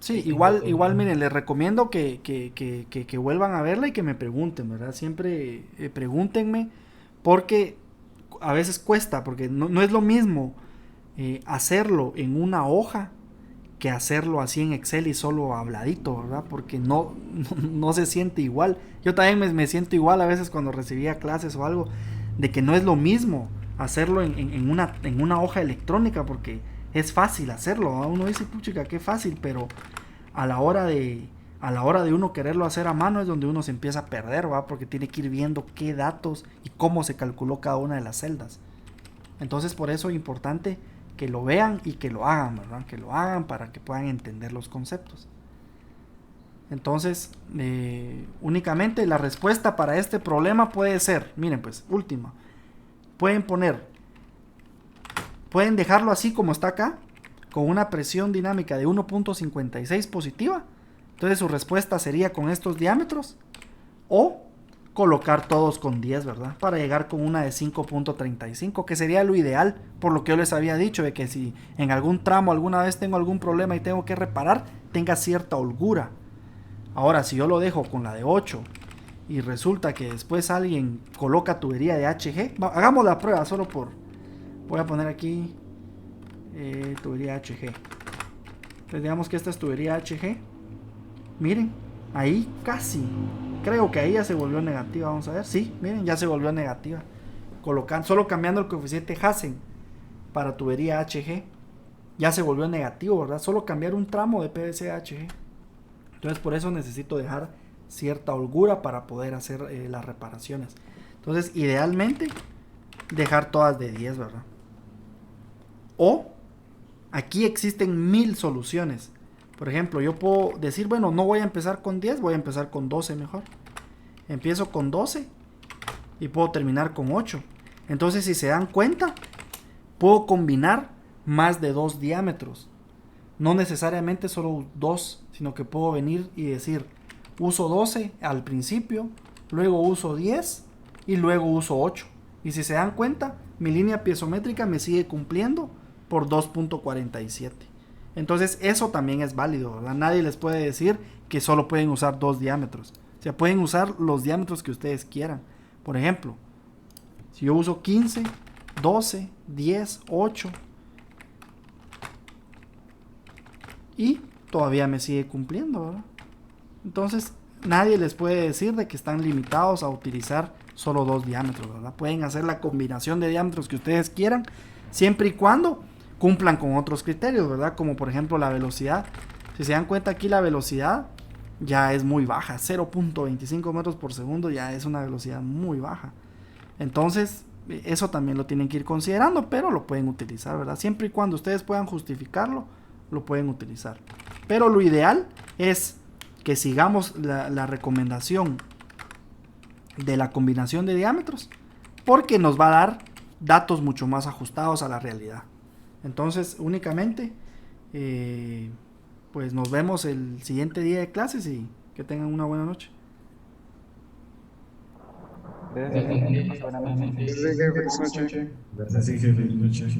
Sí, igual miren, les recomiendo que vuelvan a verla y que me pregunten, ¿verdad? Siempre pregúntenme, porque a veces cuesta, porque no es lo mismo hacerlo en una hoja que hacerlo así en Excel y solo habladito, ¿verdad? Porque no se siente igual. Yo también me siento igual a veces cuando recibía clases o algo, de que no es lo mismo hacerlo en una hoja electrónica, porque es fácil hacerlo, ¿no? Uno dice, puchica, qué fácil, pero a la hora de uno quererlo hacer a mano es donde uno se empieza a perder, ¿va? Porque tiene que ir viendo qué datos y cómo se calculó cada una de las celdas. Entonces por eso es importante que lo vean y que lo hagan, ¿verdad? Que lo hagan para que puedan entender los conceptos. Entonces, únicamente la respuesta para este problema puede ser, miren pues, última. Pueden dejarlo así como está acá, con una presión dinámica de 1.56 positiva. Entonces su respuesta sería con estos diámetros, o colocar todos con 10, ¿verdad? Para llegar con una de 5.35, que sería lo ideal, por lo que yo les había dicho, de que si en algún tramo alguna vez tengo algún problema y tengo que reparar, tenga cierta holgura. Ahora, si yo lo dejo con la de 8 y resulta que después alguien coloca tubería de HG, hagamos la prueba solo voy a poner aquí tubería HG. Entonces digamos que esta es tubería HG. Miren, ahí casi, creo que ahí ya se volvió negativa. Vamos a ver, sí, miren, ya se volvió negativa. Solo cambiando el coeficiente Hazen para tubería HG, ya se volvió negativo, ¿verdad? Solo cambiar un tramo de PVC a HG. Entonces por eso necesito dejar cierta holgura para poder hacer las reparaciones. Entonces idealmente dejar todas de 10, ¿verdad? O aquí existen 1000 soluciones. Por ejemplo, yo puedo decir, bueno, no voy a empezar con 10, voy a empezar con 12 mejor. Empiezo con 12 y puedo terminar con 8. Entonces, si se dan cuenta, puedo combinar más de 2 diámetros. No necesariamente solo 2, sino que puedo venir y decir, uso 12 al principio, luego uso 10 y luego uso 8. Y si se dan cuenta, mi línea piezométrica me sigue cumpliendo por 2.47. Entonces eso también es válido, ¿verdad? Nadie les puede decir que solo pueden usar 2 diámetros. O sea, pueden usar los diámetros que ustedes quieran. Por ejemplo, si yo uso 15, 12, 10, 8 y todavía me sigue cumpliendo, ¿verdad? Entonces nadie les puede decir de que están limitados a utilizar solo 2 diámetros, ¿verdad? Pueden hacer la combinación de diámetros que ustedes quieran, siempre y cuando cumplan con otros criterios, ¿verdad? Como por ejemplo la velocidad. Si se dan cuenta, aquí la velocidad ya es muy baja, 0.25 metros por segundo ya es una velocidad muy baja. Entonces eso también lo tienen que ir considerando, pero lo pueden utilizar, ¿verdad? Siempre y cuando ustedes puedan justificarlo, lo pueden utilizar. Pero lo ideal es que sigamos la recomendación de la combinación de diámetros, porque nos va a dar datos mucho más ajustados a la realidad. Entonces, únicamente, pues nos vemos el siguiente día de clases y que tengan una buena noche. Buenas noches. Gracias, jefe. Buenas noches.